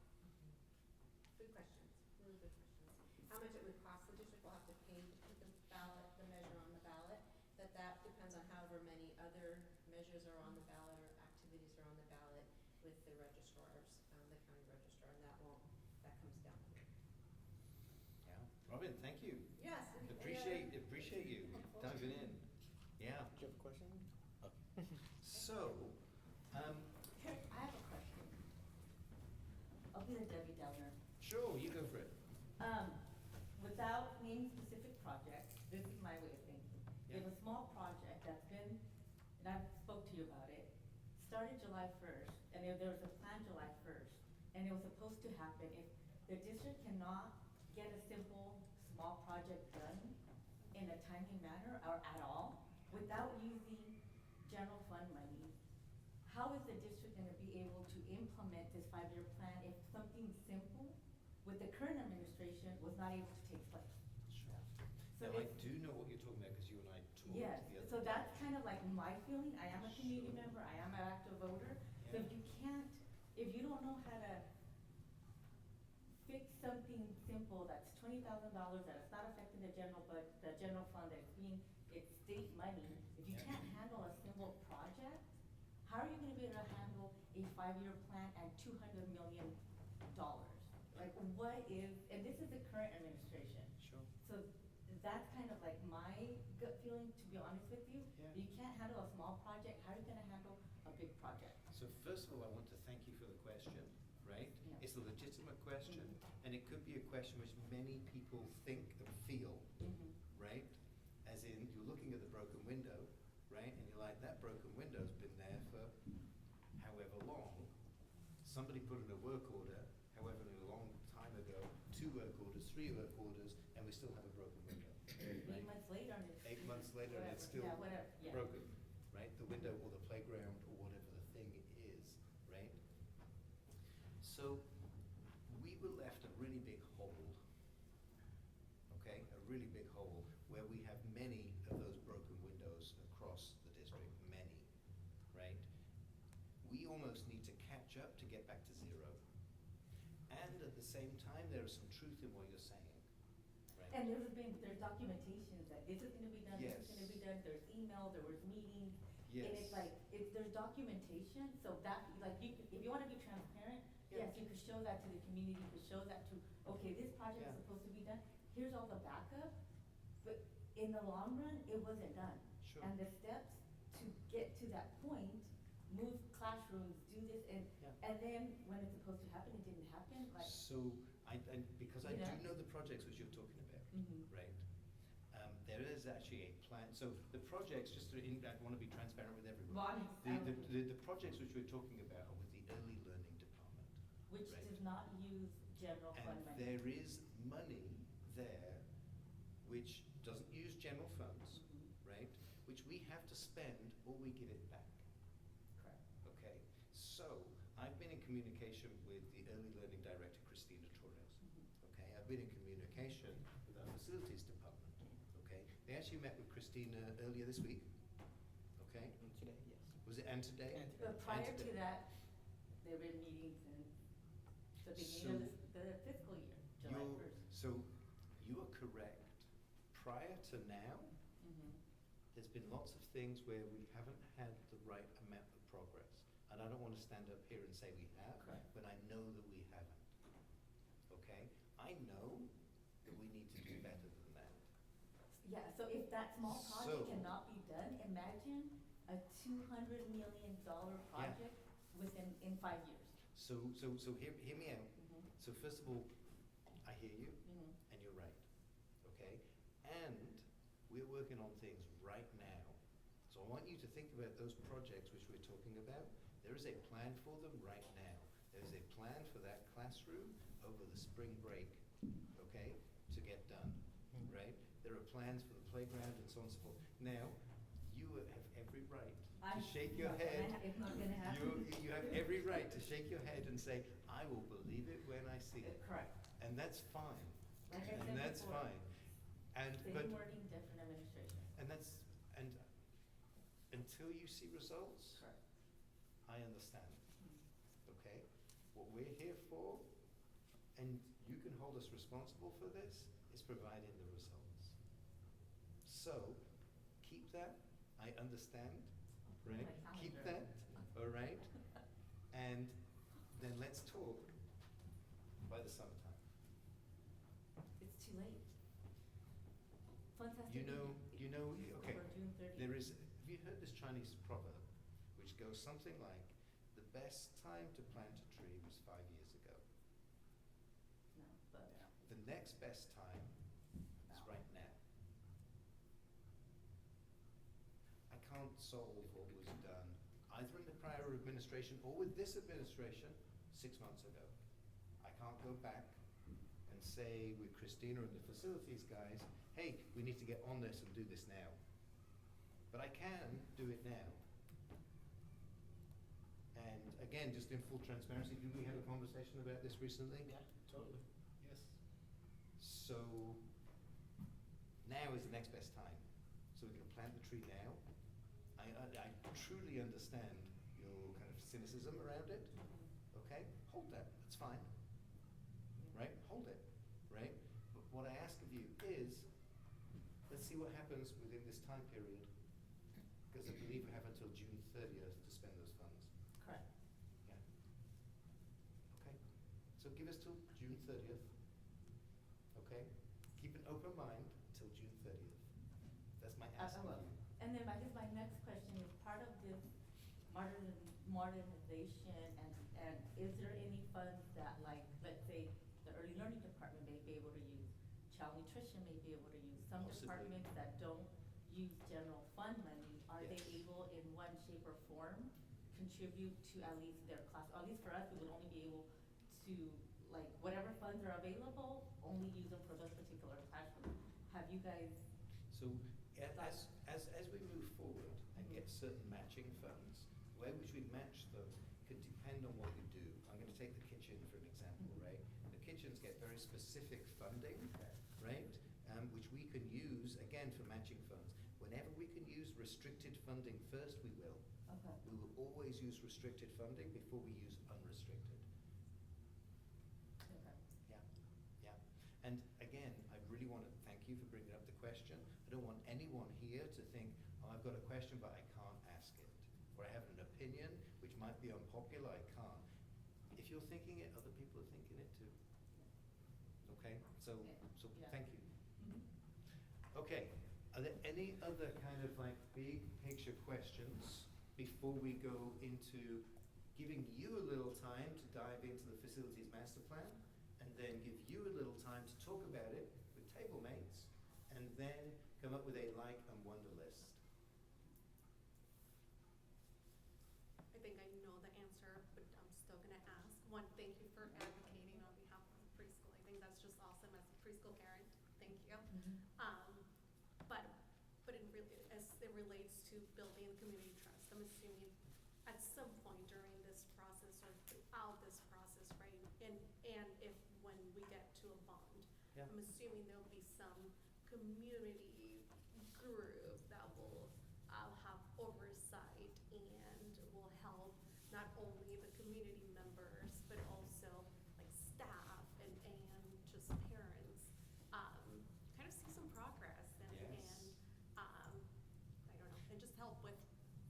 Good questions, really good questions. How much it would cost the district, we'll have to pay to put the ballot, the measure on the ballot, but that depends on however many other measures are on the ballot or activities are on the ballot with the registrars, the county registrar, and that comes down. Yeah. Robin, thank you. Yes. Appreciate you diving in. Yeah. Do you have a question? So, I have a question. I'll be the Debbie Downer. sure, you go for it. Without naming specific projects, this is my way of thinking. You have a small project that's been, and I've spoke to you about it, started July 1st, and there was a plan July 1st, and it was supposed to happen. If the district cannot get a simple, small project done in a timely manner or at all, without using general fund money, how is the district gonna be able to implement this 5-year plan if something simple with the current administration was not able to take place? Sure. So Now, I if- do know what you're talking about because you and I talked Yes, the other so day. that's kind of like my feeling, I am a community Sure. member, I am an active voter, so Yeah. if you don't know how to fix something simple that's $20,000, that it's not affecting the general fund, it's state money, if you Yeah. can't handle a simple project, how are you gonna be able to handle a 5-year plan and $200 million? Like, what is, and this is the current administration, Sure. so that's kind of like my gut feeling, to be honest with you. Yeah. You can't handle a small project, how are you gonna handle a big project? So first of all, I want to thank you for the question, right? Yeah. It's a legitimate question, Mhm. and it could be a question which many people think and feel, right? As in, you're looking at the broken window, right? And you're like, that broken window's been there for however long. Somebody put in a work order, however long time ago, 2 work orders, 3 work orders, and we still have a broken window. 8 months later, and it's. 8 months later, and it's still Yeah, whatever, yeah. broken, right? The window or the playground or whatever the thing is, right? So we were left a really big hole, okay? A really big hole where we have many of those broken windows across the district, many, right? We almost need to catch up to get back to zero. And at the same time, there is some truth in what you're saying, right? And there's documentation that this is gonna be done, this is Yes. gonna be done, there's email, there was meetings. And Yes. it's like, there's documentation, so that, like, if you wanna be transparent, Yeah. yes, you could show that to the community, you could show that to, okay, this project is Yeah. supposed to be done, here's all the backup, but in the long run, it wasn't done. Sure. And the steps to get to that point, move classrooms, do this, Yeah. and then when it's supposed to happen, it didn't happen, like. So, because I You do know? know the projects which you're talking about, Mhm. right? There is actually a plan, so the projects, just to, I want to be transparent with everyone. Well, The projects which we're talking about are with the early learning department. Which Right. does not use general fund And money. there is money there which doesn't use general funds, Mhm. right? Which we have to spend or we give it back. Correct. Okay, so I've been in communication with the early learning director, Christina Torres. Mhm. Okay, I've been in communication with our facilities department. Okay, they actually met with Christina earlier this week. Okay, Today, yes. was it and today? But prior And to today. that, there were meetings since the beginning of the fiscal year, July You're- 1st. So you are correct. Prior to now, Mhm. there's been lots of things where we haven't had the right amount of progress. And I don't want to stand up here and say we have, Correct. but I know that we haven't. Okay? I know that we need to do better than that. Yeah, so if that small So- project cannot be done, imagine a $200 million project in 5 years. So hear me out. Mhm. So first of all, I hear you, Mhm. and you're right. Okay? And we're working on things right now. So I want you to think about those projects which we're talking about. There is a plan for them right now. There is a plan for that classroom over the spring break, okay, to get done, right? There are plans for the playground and so on and so forth. Now, you have every right I'm shake your not gonna head. It's not gonna happen. You have every right to shake your head and say, I will believe it when I see it. Correct. And that's fine. Like I And said that's before, fine. And, same but, wording, different administration. and until you see results, Correct. I understand. Okay? What we're here for, and you can hold us responsible for this, is providing the results. So, keep that, I understand, right? My Keep calendar. that, all right? And then let's talk by the summertime. It's too late. Funds has to You be know, okay, before June 30th. there is, have you heard this Chinese proverb, which goes something like, the best time to plant a tree was 5 years ago. No, but The next best time is right now. I can't solve what was done either in the prior administration or with this administration 6 months ago. I can't go back and say with Christina and the facilities guys, hey, we need to get on this and do this now. But I can do it now. And again, just in full transparency, did we have a conversation about this recently? Yeah, totally. Yes. So now is the next best time. So we're going to plant the tree now. I truly understand your kind of cynicism around it. Okay, hold that. That's fine. Right? Hold it. Right? But what I ask of you is, let's see what happens within this time period. Because I believe we have until June 30th to spend those funds. correct. Yeah. Okay. So give us till June 30th. Okay? Keep an open mind till June 30th. That's my I ask of will. you. And then I guess my next question is, part of this modernization, and is there any funds that, like, let's say, the early learning department may be able to use, child nutrition may be able to use, some Possibly. departments that don't use general fund money, are they Yes. able in one shape or form contribute to at least their class, at least for us, we would only be able to, like, whatever funds are available, only use them for those particular classrooms. Have you guys, So as we move forward and get certain matching funds, the way which we match them could depend on what we do. I'm going to take the kitchen for an example, right? The kitchens get very specific funding, right? Which we can use, again, for matching funds. Whenever we can use restricted funding first, we will. okay, We will always use restricted funding before we use unrestricted. okay. Yeah, yeah. And again, I really want to thank you for bringing up the question. I don't want anyone here to think, oh, I've got a question, but I can't ask it. Or I have an opinion, which might be unpopular, I can't. If you're thinking it, other people are thinking it too. Okay, so Yeah. thank you. Mhm. Okay, are there any other kind of like big picture questions before we go into giving you a little time to dive into the facilities master plan and then give you a little time to talk about it with table mates and then come up with a like and wonder list? I think I know the answer, but I'm still gonna ask. One, thank you for advocating on behalf of the preschool. I think that's just awesome as a preschool parent. Thank you. Mhm. But as it relates to building community trust, I'm assuming at some point during this process or throughout this process, right? And if when we get to a bond, Yeah. I'm assuming there'll be some community group that will have oversight and will help not only the community members, but also like staff and just parents, kind of see some progress and, Yes. I don't know, and just help with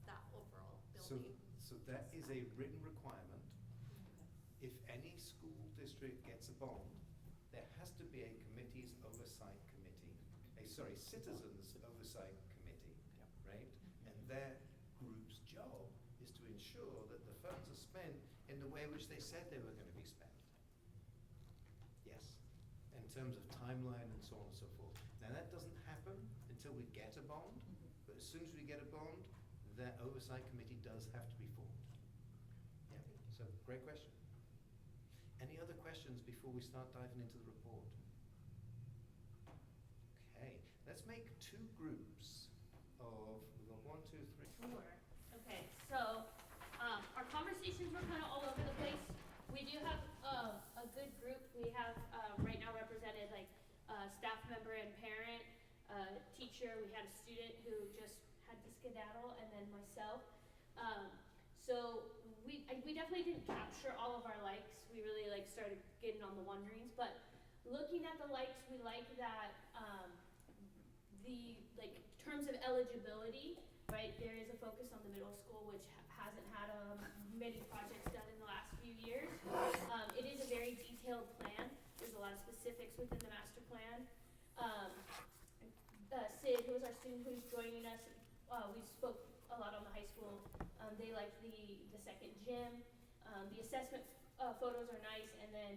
that overall So, building. so that is a written requirement. Okay. If any school district gets a bond, there has to be a committee's oversight committee, citizens oversight committee, right? And that group's job is to ensure that the funds are spent in the way which they said they were going to be spent. Yes, in terms of timeline and so on and so forth. Now that doesn't happen until we get a bond, Mhm. but as soon as we get a bond, that oversight committee does have to be formed. Yeah, so great question. Any other questions before we start diving into the report? Okay, let's make two groups of, we've got 1, 2, 3. Sure. Okay. So, our conversations were kind of all over the place. We do have a good group. We have right now represented like staff member and parent, teacher. We had a student who just had to skedaddle, and then myself. So we definitely didn't capture all of our likes. We really like started getting on the wonderings, but looking at the likes, we like that the like terms of eligibility, right? There is a focus on the middle school, which hasn't had many projects done in the last few years. It is a very detailed plan. There's a lot of specifics within the master plan. Sid, who is our student who's joining us, we spoke a lot on the high school. They like the second gym. The assessment photos are nice, and then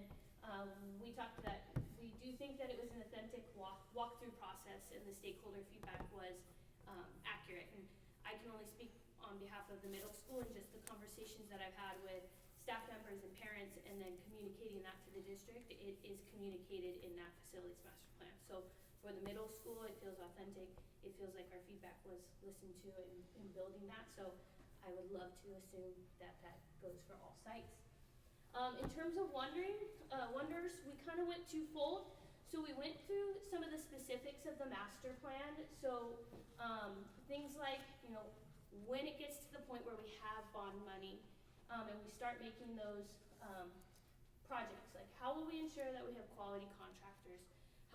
we talked that we do think that it was an authentic walkthrough process, and the stakeholder feedback was accurate. And I can only speak on behalf of the middle school and just the conversations that I've had with staff members and parents, and then communicating that to the district. It is communicated in that facilities master plan. So for the middle school, it feels authentic. It feels like our feedback was listened to in building that. So I would love to assume that that goes for all sites. In terms of wonders, we kind of went twofold. So we went through some of the specifics of the master plan. So things like, when it gets to the point where we have bond money, and we start making those projects, like how will we ensure that we have quality contractors?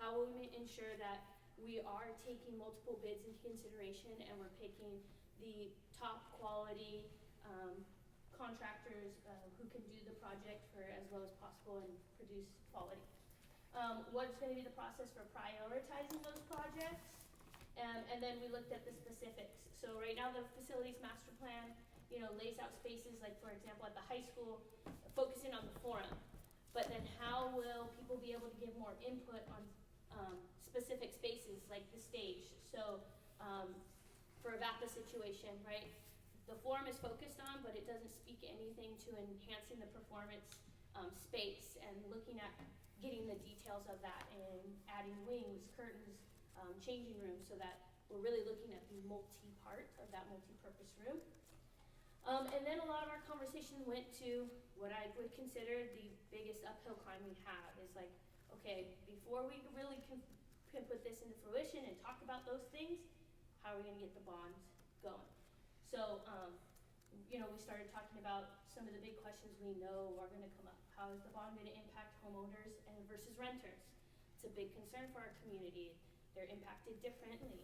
How will we ensure that we are taking multiple bids into consideration and we're picking the top quality contractors who can do the project for as low as possible and produce quality? What's going to be the process for prioritizing those projects? And then we looked at the specifics. So right now the facilities master plan, lays out spaces like, for example, at the high school, focusing on the forum. But then how will people be able to give more input on specific spaces like the stage? So for a VAPA situation, right? The forum is focused on, but it doesn't speak anything to enhancing the performance space and looking at getting the details of that and adding wings, curtains, changing rooms, so that we're really looking at the multi-part of that multi-purpose room. And then a lot of our conversation went to what I would consider the biggest uphill climb we have is like, okay, before we really can put this into fruition and talk about those things, how are we gonna get the bonds going? So, we started talking about some of the big questions we know are gonna come up. How is the bond gonna impact homeowners and versus renters? It's a big concern for our community. They're impacted differently.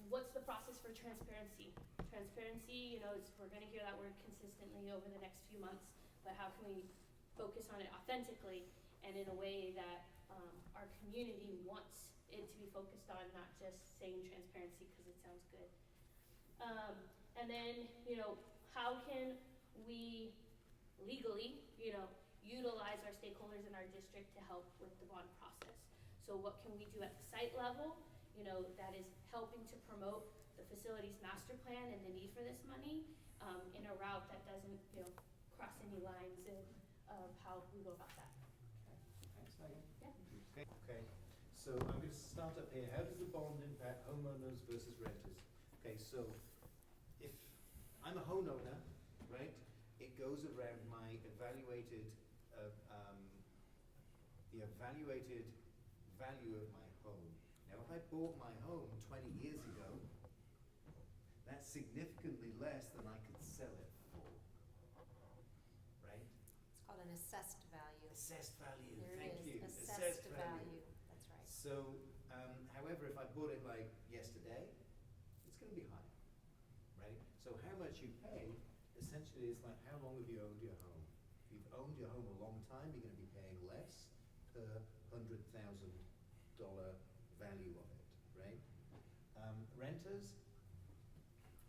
What's the process for transparency? Transparency, we're gonna hear that word consistently over the next few months, but how can we focus on it authentically and in a way that our community wants it to be focused on, not just saying transparency because it sounds good. And then, how can we legally, utilize our stakeholders in our district to help with the bond process? So what can we do at the site level, that is helping to promote the facilities master plan and the need for this money in a route that doesn't, cross any lines of how we go about that. Thanks, Megan. Yeah. Okay, so I'm going to start up here. How does the bond impact homeowners versus renters? Okay, so if I'm a homeowner, right, it goes around my evaluated, the evaluated value of my home. Now, if I bought my home 20 years ago, that's significantly less than I could sell it for, right? It's called an assessed value. Assessed value, There thank is you. assessed value, that's right. So, however, if I bought it like yesterday, it's going to be higher, right? So how much you pay essentially is like how long have you owned your home? If you've owned your home a long time, you're going to be paying less per $100,000 value of it, right? Renters,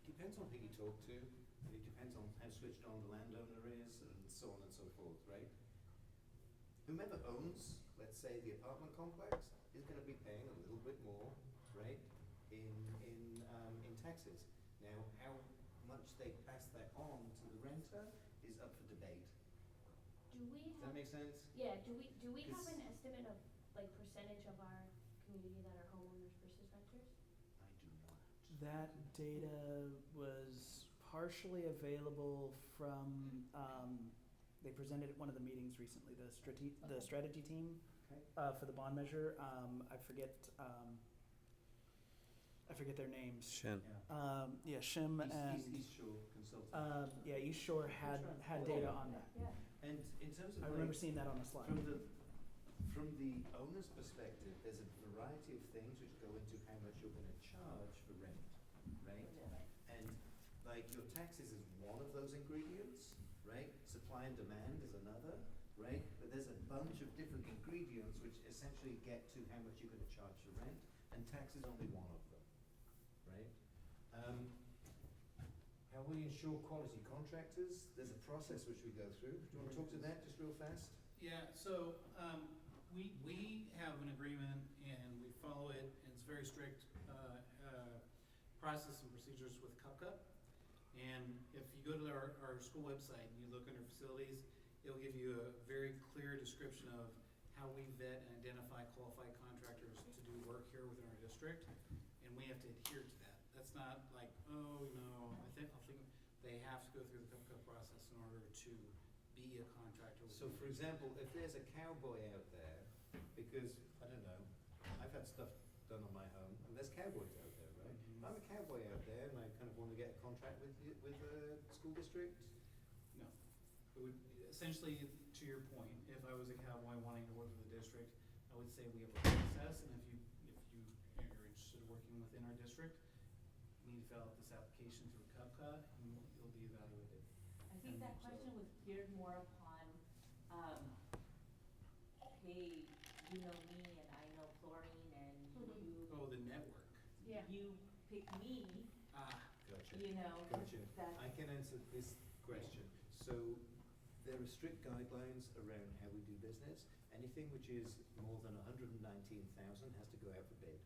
depends on who you talk to. It depends on how switched on the landowner is, and so on and so forth, right? Whomever owns, let's say, the apartment complex, is going to be paying a little bit more, right, in taxes. Now, how much they pass that on to the renter is up for debate. Does that make sense? Yeah, do we have 'Cause- an estimate of like percentage of our community that are homeowners versus renters? I do not. That data was partially available from, they presented at one of the meetings recently, the strategy team Okay. for the bond measure. I forget their names. Shen. Yeah, Shim and, East Shore Consulting. yeah, East Shore had data on that. Yeah. And in terms of I remember like, seeing that on the slide. from the owner's perspective, there's a variety of things which go into how much you're going to charge for rent, right? And like your taxes is one of those ingredients, right? Supply and demand is another, right? But there's a bunch of different ingredients which essentially get to how much you're going to charge for rent, and tax is only one of them, right? How we ensure quality contractors, there's a process which we go through. Do you want to talk to that just real fast? Yeah, so, we have an agreement and we follow it, and it's very strict, process and procedures with CUPCA. And if you go to our school website and you look under facilities, it'll give you a very clear description of how we vet and identify qualified contractors to do work here within our district, and we have to adhere to that. That's not like, oh, no, I think they have to go through the CUPCA process in order to be a contractor. So for example, if there's a cowboy out there, because, I don't know, I've had stuff done on my home, and there's cowboys out there, right? If I'm a cowboy out there and I kind of want to get a contract with a school district, No. It would, essentially, to your point, if I was a cowboy wanting to work for the district, I would say we have a process, and if you're interested in working within our district, you need to fill out this application through CUPCA, and you'll be evaluated. I think that question was geared more upon, hey, you know me and I know Florine and you, Oh, the network. you pick me, Ah, gotcha. you know, Gotcha. that's. I can answer this question. So there are strict guidelines around how we do business. Anything which is more than 119,000 has to go out for bid.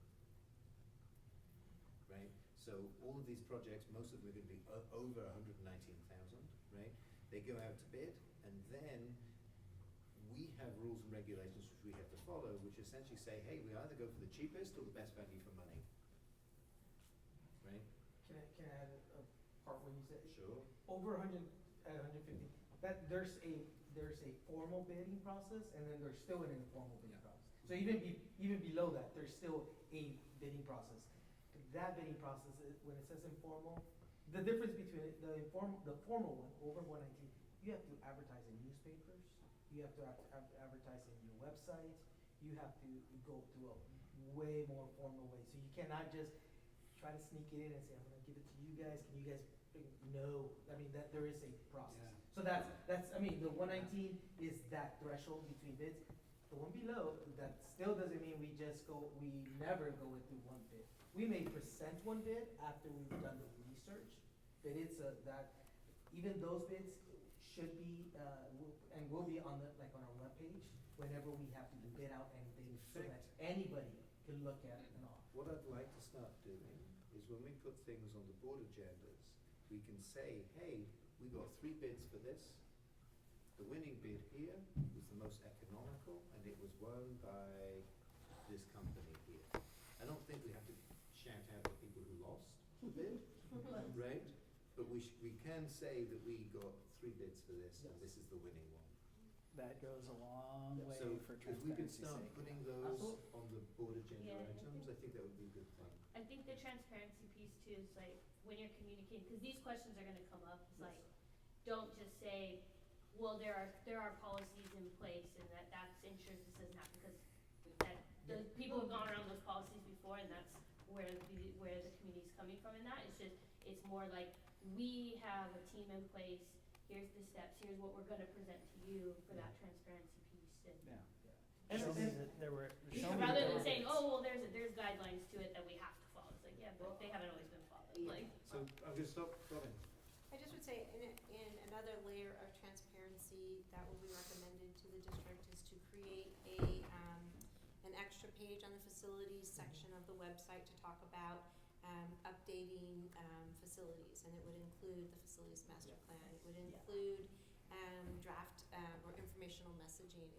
Right? So all of these projects, most of them are going to be over 119,000, right? They go out to bid, and then we have rules and regulations which we have to follow, which essentially say, hey, we either go for the cheapest or the best value for money. Right? Can I add a part where you said Sure. over 100 at 150? That there's a formal bidding process, and then there's still an informal bidding process. So even below that, there's still a bidding process. That bidding process, when it says informal, the difference between the formal one, over 119, you have to advertise in newspapers, you have to advertise in your website, you have to go through a way more formal way. So you cannot just try to sneak it in and say, I'm gonna give it to you guys, can you guys, no, I mean, that there is a process. Yeah. So that's, I mean, the 119 is that threshold between bids. The one below, that still doesn't mean we never go with the one bid. We may present one bid after we've done the research, but it's that, even those bids should be, and will be on our webpage whenever we have to bid out anything, so that anybody can look at it and all. What I'd like to start doing is when we put things on the board agendas, we can say, hey, we got 3 bids for this. The winning bid here was the most economical, and it was won by this company here. I don't think we have to shout out the people who lost the bid, right? But we can say that we got 3 bids for this, and this is the winning one. That goes a long way So for if we could transparency's start sake. putting those Absolutely. on the board agenda Yeah, I items, think- I think that would be a good thing. I think the transparency piece too is like, when you're communicating, because these questions are gonna come up, it's like, don't just say, well, there are policies in place and that's ensures this doesn't happen, because that, those people have gone around those policies before, and that's where the community's coming from in that. It's just, it's more like, we have a team in place, here's the steps, here's what we're gonna present to you for that transparency piece. And Yeah. And- Show me and- that there were, yeah, show me that rather there than were saying, bids. oh, well, there's guidelines to it that we have to follow. It's like, yeah, but they haven't always been followed, like. So I'm gonna stop, Robin. I just would say, in another layer of transparency that will be recommended to the district is to create an extra page on the facilities section of the website to talk about updating facilities, and it would include the facilities master plan. It would include draft or informational messaging.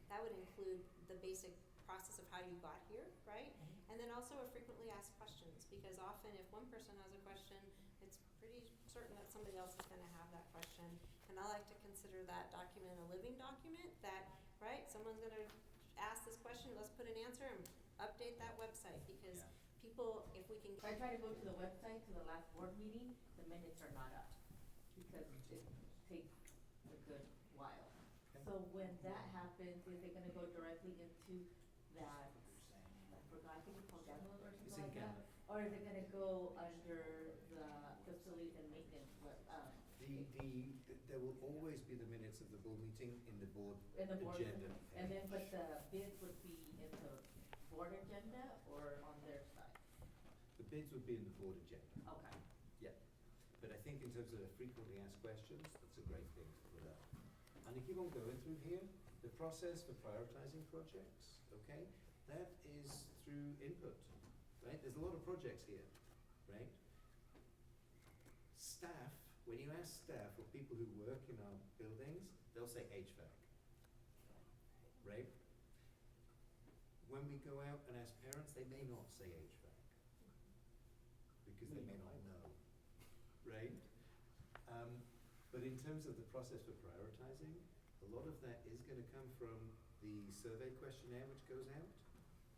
That would include the basic process of how you got here, right? And then also a frequently asked questions, because often if one person has a question, it's pretty certain that somebody else is gonna have that question. And I like to consider that document a living document that, right, someone's gonna ask this question, let's put an answer and update that website, because Yeah. people, if we can. If I try to go to the website, to the last board meeting, the minutes are not up, because it takes a good while. So when that happens, is it gonna go directly into that, I forgot, I think it's called Download or It's something in like that? Gannett. Or is it gonna go under the facilities and maintenance, There will always be the minutes of the board meeting in the board in the board? agenda. And then, but the bids would be in the board agenda or on their side? The bids would be in the board agenda. Okay. Yeah, but I think in terms of the frequently asked questions, that's a great thing to put up. And if you keep on going through here, the process for prioritizing projects, okay, that is through input, right? There's a lot of projects here, right? Staff, when you ask staff or people who work in our buildings, they'll say HVAC, right? When we go out and ask parents, they may not say HVAC, because they may not know, right? But in terms of the process for prioritizing, a lot of that is gonna come from the survey questionnaire which goes out,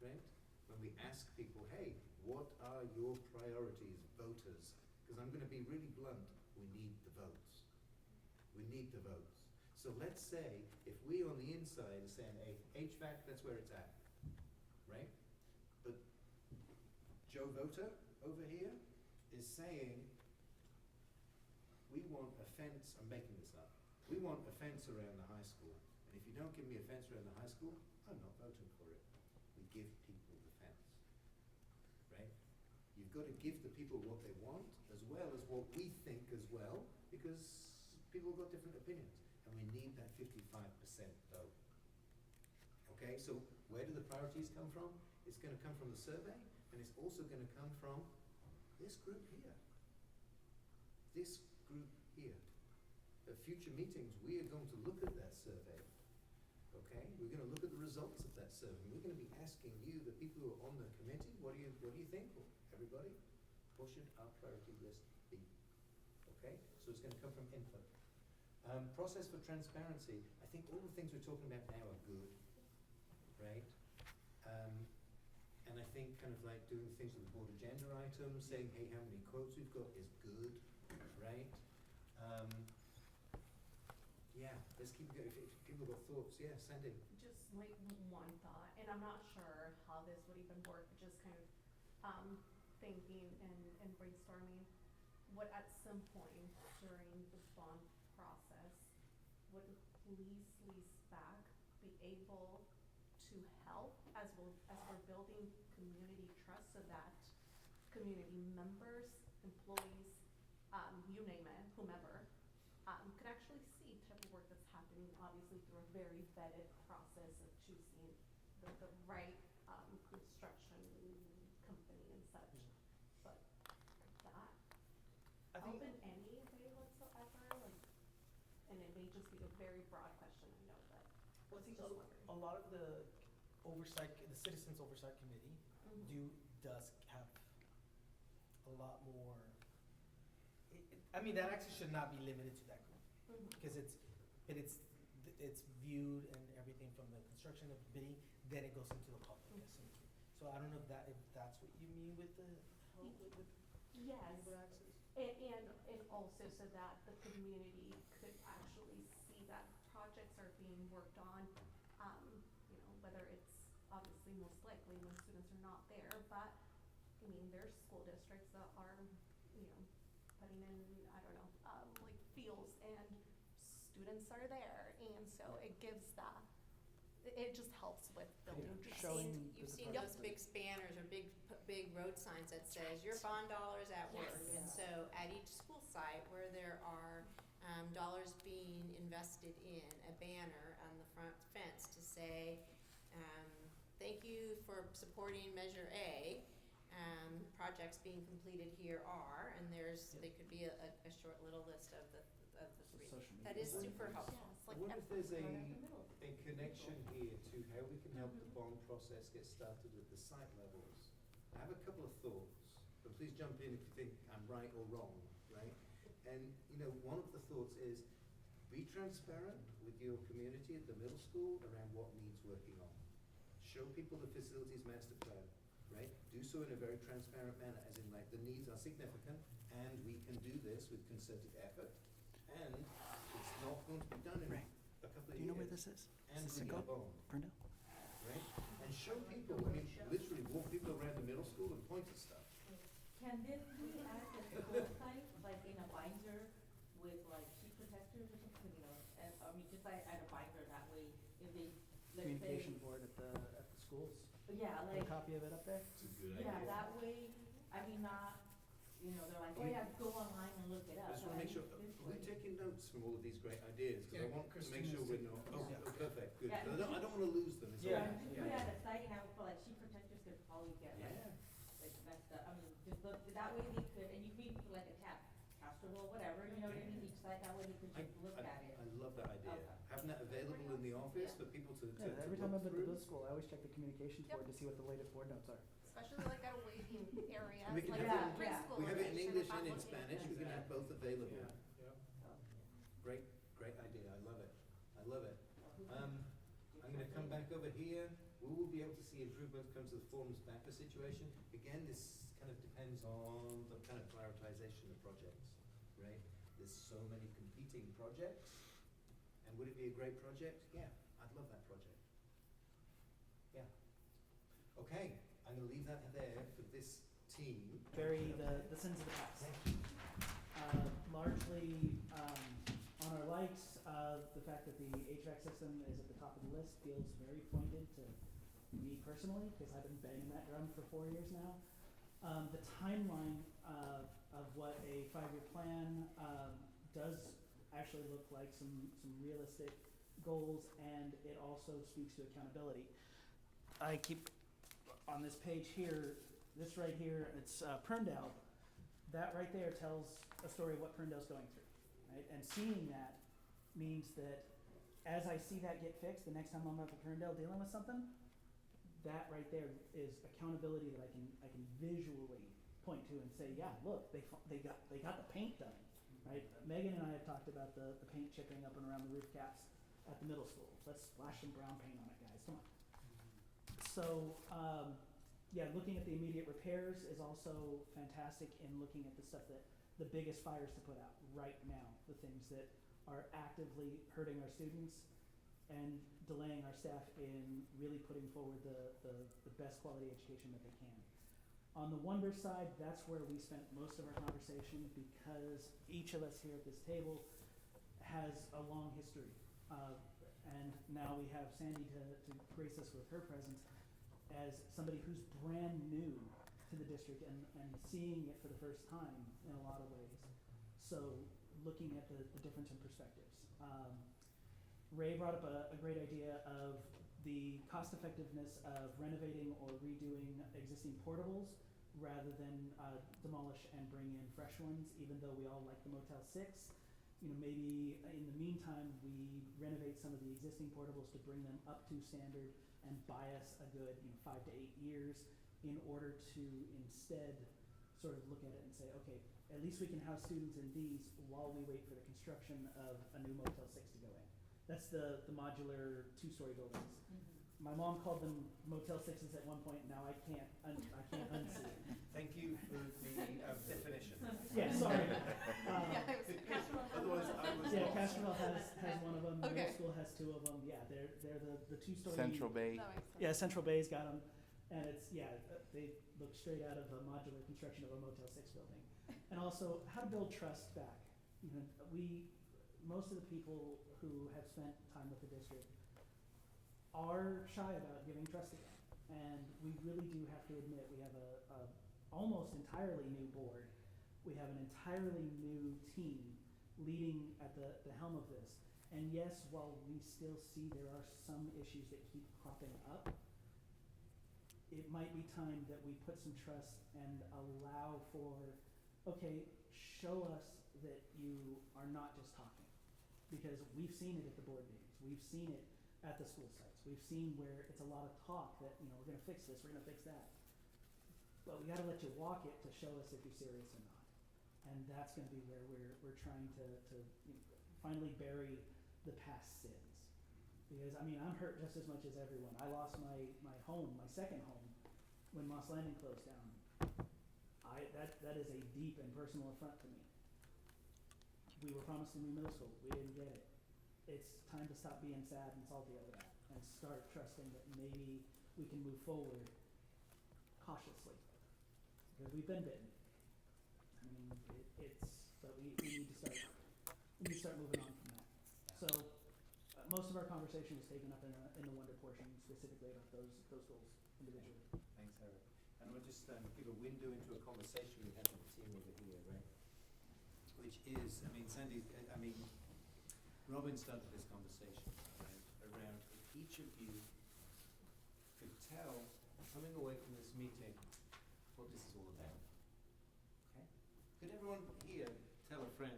right? When we ask people, hey, what are your priorities, voters? Because I'm gonna be really blunt, we need the votes. We need the votes. So let's say, if we on the inside are saying, hey, HVAC, that's where it's at, right? But Joe Voter over here is saying, we want a fence, I'm making this up, we want a fence around the high school. And if you don't give me a fence around the high school, I'm not voting for it. We give people the fence, right? You've got to give the people what they want as well as what we think as well, because people have got different opinions. And we need that 55% vote. Okay, so where do the priorities come from? It's going to come from the survey, and it's also going to come from this group here. This group here. At future meetings, we are going to look at that survey. Okay, we're going to look at the results of that survey. We're going to be asking you, the people who are on the committee, what do you think? Well, everybody, what should our priority list be? Okay, so it's going to come from input. Process for transparency. I think all the things we're talking about now are good, right? And I think kind of like doing things with the board agenda items, saying, hey, how many quotes we've got is good, right? Yeah, let's keep going. If people have got thoughts, yeah, Sandy. Just like one thought, and I'm not sure how this would even work, but just kind of thinking and brainstorming. What at some point during the bond process would lease back be able to help as we're building community trust, so that community members, employees, you name it, whomever, could actually see type of work that's happening, obviously through a very vetted process of choosing the right construction company and such. But that I think, open any way whatsoever, like, and it may just be a very broad question, I know, but well, I think just a wondering. lot of the oversight, the Citizens Oversight Committee Mhm. does have a lot more, I mean, that actually should not be limited to that group, Mhm. because it's viewed and everything from the construction of bidding, then it goes into the public SMQ. So I don't know if that's what you mean with the help with Yes. neighbor access? And also so that the community could actually see that projects are being worked on, you know, whether it's obviously most likely when students are not there, but I mean, there's school districts that are, you know, putting in, I don't know, like fields, and students are there, and so it gives that, it just helps with building trust. Showing You've the seen department. those big spanners or big road signs that says your bond dollars at work. Yes. And so at each school site where there are dollars being invested in, a banner on the front fence to say, thank you for supporting Measure A. Projects being completed here are, and they could be a short little list of the three. Social That media. is super helpful. Yes, like I wonder if there's right in the middle. a connection connection here to how we can help the bond process get started at the site levels. I have a couple of thoughts, but please jump in if you think I'm right or wrong, right? And, you know, one of the thoughts is be transparent with your community at the middle school around what needs working on. Show people the facilities master plan, right? Do so in a very transparent manner, as in like the needs are significant and we can do this with concerted effort. And it's not going to be done in Ray, a couple of Do you know where years. this is? And Is this we a need a go? bond, Prindle? right? And show people, I mean, literally walk people around the middle school and point at stuff. Can this be at the school site, like in a binder with like sheet protectors or something, you know? And, I mean, just like at a binder, that way, if they, let's say. Communication board at the schools. Yeah, Put like, a copy of it up there? It's a good yeah, idea. that way, I mean, not, you know, they're like, oh yeah, go online and look it I up. just but wanna make mean, sure, this we're way- taking notes from all of these great ideas, because I Yeah, want to make Christina's sure we're taking not, notes. perfect, good. Yeah. 'Cause I don't wanna lose them, it's all Yeah. right. If you put it at a site and have it for like sheet protectors could probably get like, Yeah. like messed up. I mean, just look, that way they could, and you could even put like a tab, Castroville, whatever, you know what I mean, each site, that way they could just look at it. I love that idea. Okay. Having that available in the office for people to Yeah, every time look I've been to through. the school, I always check the communications Yep. board to see what the latest board notes are. Especially like at a waiting area, And we can like have a it, Yeah. preschool we have it in location, English if I'm and in looking at Spanish, this. we can have both available. Yeah. Great, great idea, I love it, I love it. I'm gonna come back over here, we will be able to see improvements comes to the forms backer situation. Again, this kind of depends on the kind of prioritization of projects, right? There's so many competing projects, and would it be a great project? Yeah, I'd love that project. Yeah. Okay, I'm gonna leave that there for this team. Bury the sins of the past. Largely, on our likes, the fact that the HVAC system is at the top of the list feels very pointed to me personally, because I've been banging that drum for 4 years now. The timeline of what a 5-year plan does actually look like some realistic goals, and it also speaks to accountability. I keep on this page here, this right here, it's Perndale. That right there tells a story of what Perndale's going through, right? And seeing that means that as I see that get fixed, the next time I'm up at Perndale dealing with something, that right there is accountability that I can visually point to and say, yeah, look, they got the paint done, right? Megan and I have talked about the paint chipping up and around the roof caps at the middle school. Let's splash some brown paint on it, guys, come on. So, yeah, looking at the immediate repairs is also fantastic in looking at the stuff that, the biggest fires to put out right now, the things that are actively hurting our students and delaying our staff in really putting forward the best quality education that they can. On the wonder side, that's where we spent most of our conversation, because each of us here at this table has a long history. And now we have Sandy to grace us with her presence as somebody who's brand new to the district and seeing it for the first time in a lot of ways. So looking at the difference in perspectives. Ray brought up a great idea of the cost effectiveness of renovating or redoing existing portables rather than demolish and bring in fresh ones, even though we all like the Motel 6. You know, maybe in the meantime, we renovate some of the existing portables to bring them up to standard and buy us a good 5 to 8 years in order to instead sort of look at it and say, okay, at least we can house students in these while we wait for the construction of a new Motel 6 to go in. That's the modular 2-story buildings. My mom called them Motel 6s at one point. Now I can't unsee it. Thank you for the definition. Yeah, sorry. Otherwise, I was Yeah, lost. Castroville has one of them. Okay. Middle school has 2 of them. Yeah, they're the 2-story. Central Bay. That makes sense. Yeah, Central Bay's got them, and it's they look straight out of a modular construction of a Motel 6 building. And also, how to build trust back. You know, most of the people who have spent time with the district are shy about giving trust again, and we really do have to admit we have a almost entirely new board. We have an entirely new team leading at the helm of this. And yes, while we still see there are some issues that keep cropping up, it might be time that we put some trust and allow for, okay, show us that you are not just talking. Because we've seen it at the board meetings. We've seen it at the school sites. We've seen where it's a lot of talk that, you know, we're gonna fix this, we're gonna fix that. But we gotta let you walk it to show us if you're serious or not. And that's gonna be where we're trying to you know, finally bury the past sins. Because, I mean, I'm hurt just as much as everyone. I lost my home, my second home, when Moss Landing closed down. That is a deep and personal affront to me. We were promised a new middle school, we didn't get it. It's time to stop being sad and salty over that and start trusting that maybe we can move forward cautiously. Because we've been bitten. I mean, but we need to start moving on from that. So, most of our conversation was taken up in the wonder portion, specifically about those goals individually. Thanks, Eric. And we'll just give a window into a conversation we had with the team over here, right? Which is, I mean, Sandy, I mean, Robin started this conversation, right, around if each of you could tell, coming away from this meeting, what this is all about. Okay? Could everyone here tell a friend